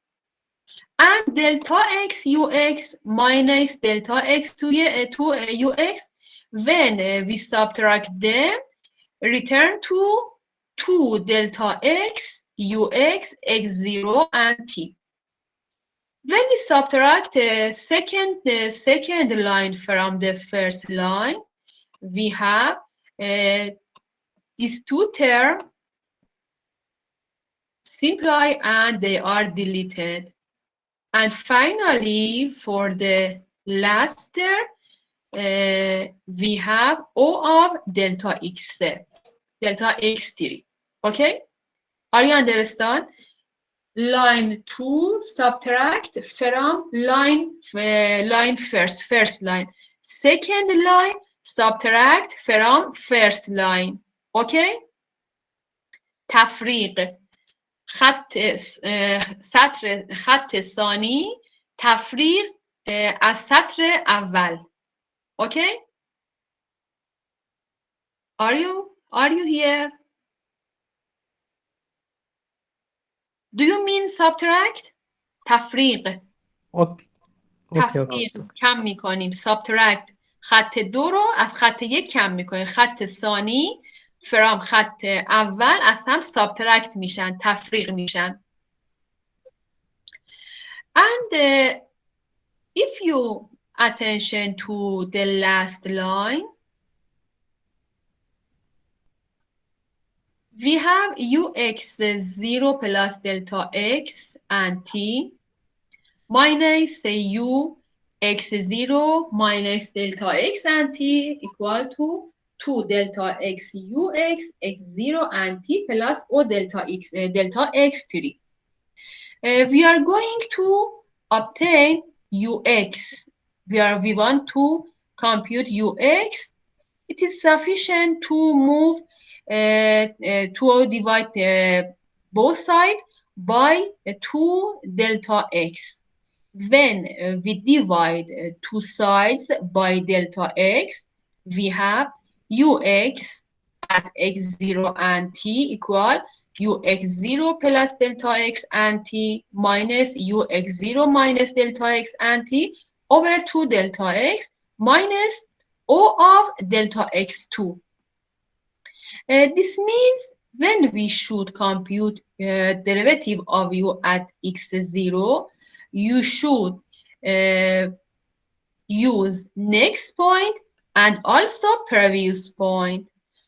And delta x ux minus delta x to ux, when we subtract them, return to 2 delta x ux x0 and t. When we subtract the second line from the first line, we have these two terms simplify and they are deleted. And finally, for the last term, we have O of delta x3. Okay? Are you understand? Line 2 subtract from line first line. Second line subtract from first line. Okay? تفریق خط ثانی تفریق از سطر اول. Okay? Are you here? Do you mean subtract؟ تفریق. اوكي تفریق کم میکنیم. subtract خط 2 رو از خط 1 کم میکنیم. خط ثانی فرام خط اول از هم subtract میشن، تفریق میشن. And if you attention to the last line, we have ux0 plus delta x and t minus ux0 minus delta x and t equal to 2 delta x ux x0 and t plus o delta x3. We are going to obtain ux. We want to compute ux. It is sufficient to move to divide both sides by 2 delta x. When we divide two sides by delta x, we have ux at x0 and t equal ux0 plus delta x and t minus ux0 minus delta x and t over 2 delta x minus o of delta x2. This means when we should compute derivative of u at x0, you should use next point and also previous point.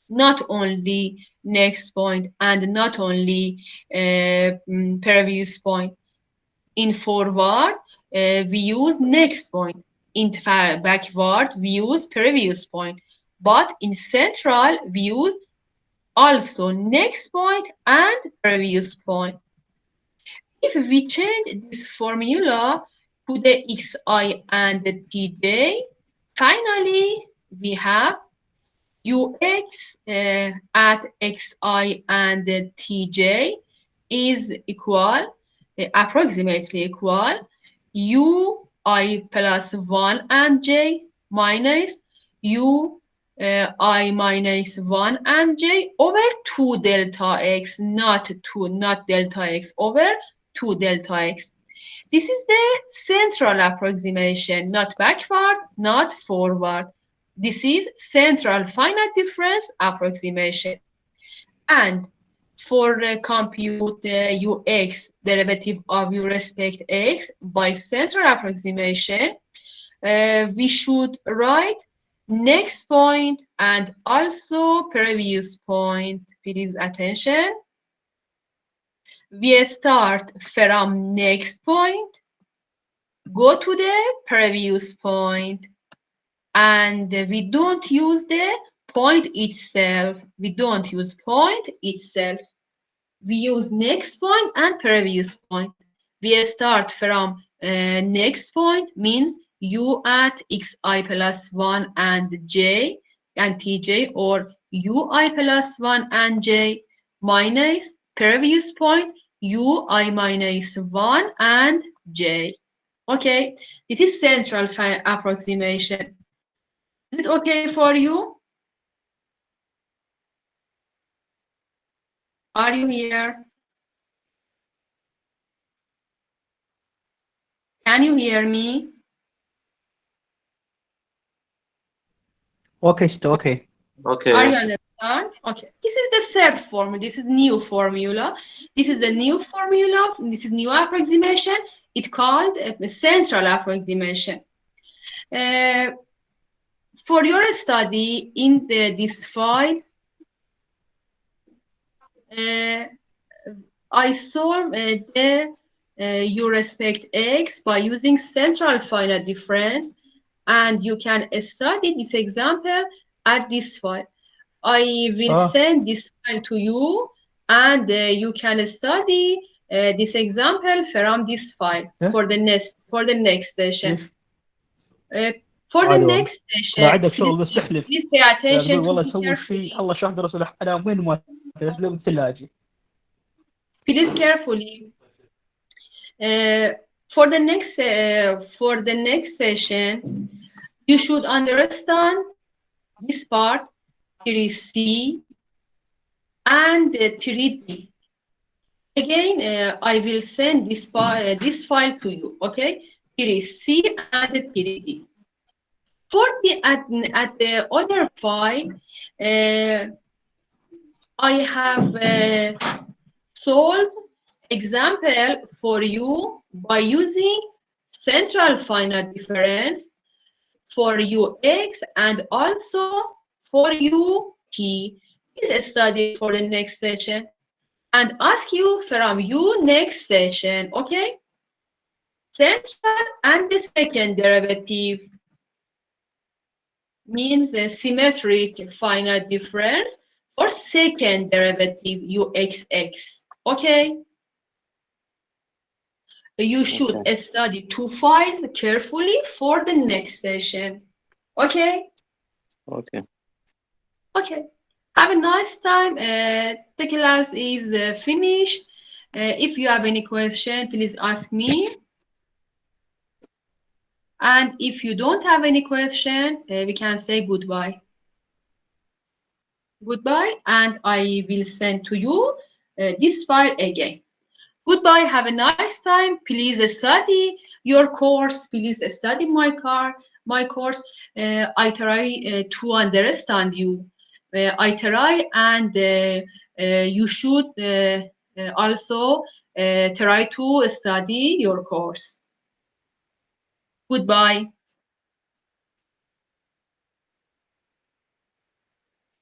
Not only next point and not only previous point. In forward, we use next point. In backward, we use previous point. But in central, we use also next point and previous point. If we change this formula to the xi and the tj, finally we have ux at xi and tj is equal, approximately equal, ui plus 1 and j minus I minus 1 and j over 2 delta x, not delta x, over 2 delta x. This is the central approximation, not backward, not forward. This is central finite difference approximation. And for compute ux, derivative of u respect x by central approximation, we should write next point and also previous point. Please attention. We start from next point, go to the previous point, and we don't use the point itself. We don't use point itself. We use next point and previous point. We start from next point means u at xi plus 1 and j and tj, or ui plus 1 and j minus previous point ui minus 1 and j. Okay, this is central approximation. Is it okay for you? Are you here? Can you hear me? اوكي اوكي Are you understand? Okay. This is the third formula. This is new formula. This is the new formula. This is new approximation. It's called a central approximation. For your study in this file, I solve the u respect x by using central finite difference, and you can study this example at this file. I will send this file to you, and you can study this example from this file for the next session. For the next session, please pay attention to والله be سوي careful. شيء الله شهد رسول انا وين ما تنزلوا بالثلاجه. Please carefully. For the next session, you should understand this part, 3C and 3D. Again, I will send this file to you. Okay, here is C and here is D. For at the other file, I have solved example for you by using central finite difference for ux and also for ut. Please study for the next session and ask you from you next session, okay? Central and the second derivative means a symmetric finite difference for second derivative uxx, okay? You should study two files carefully for the next session, okay? Okay. Okay. Have a nice time. The class is finished. If you have any question, please ask me. And if you don't have any question, we can say goodbye. Goodbye, and I will send to you this file again. Goodbye, have a nice time. Please study your course. Please study my course. I try to understand you. I try, and you should also try to study your course. Goodbye.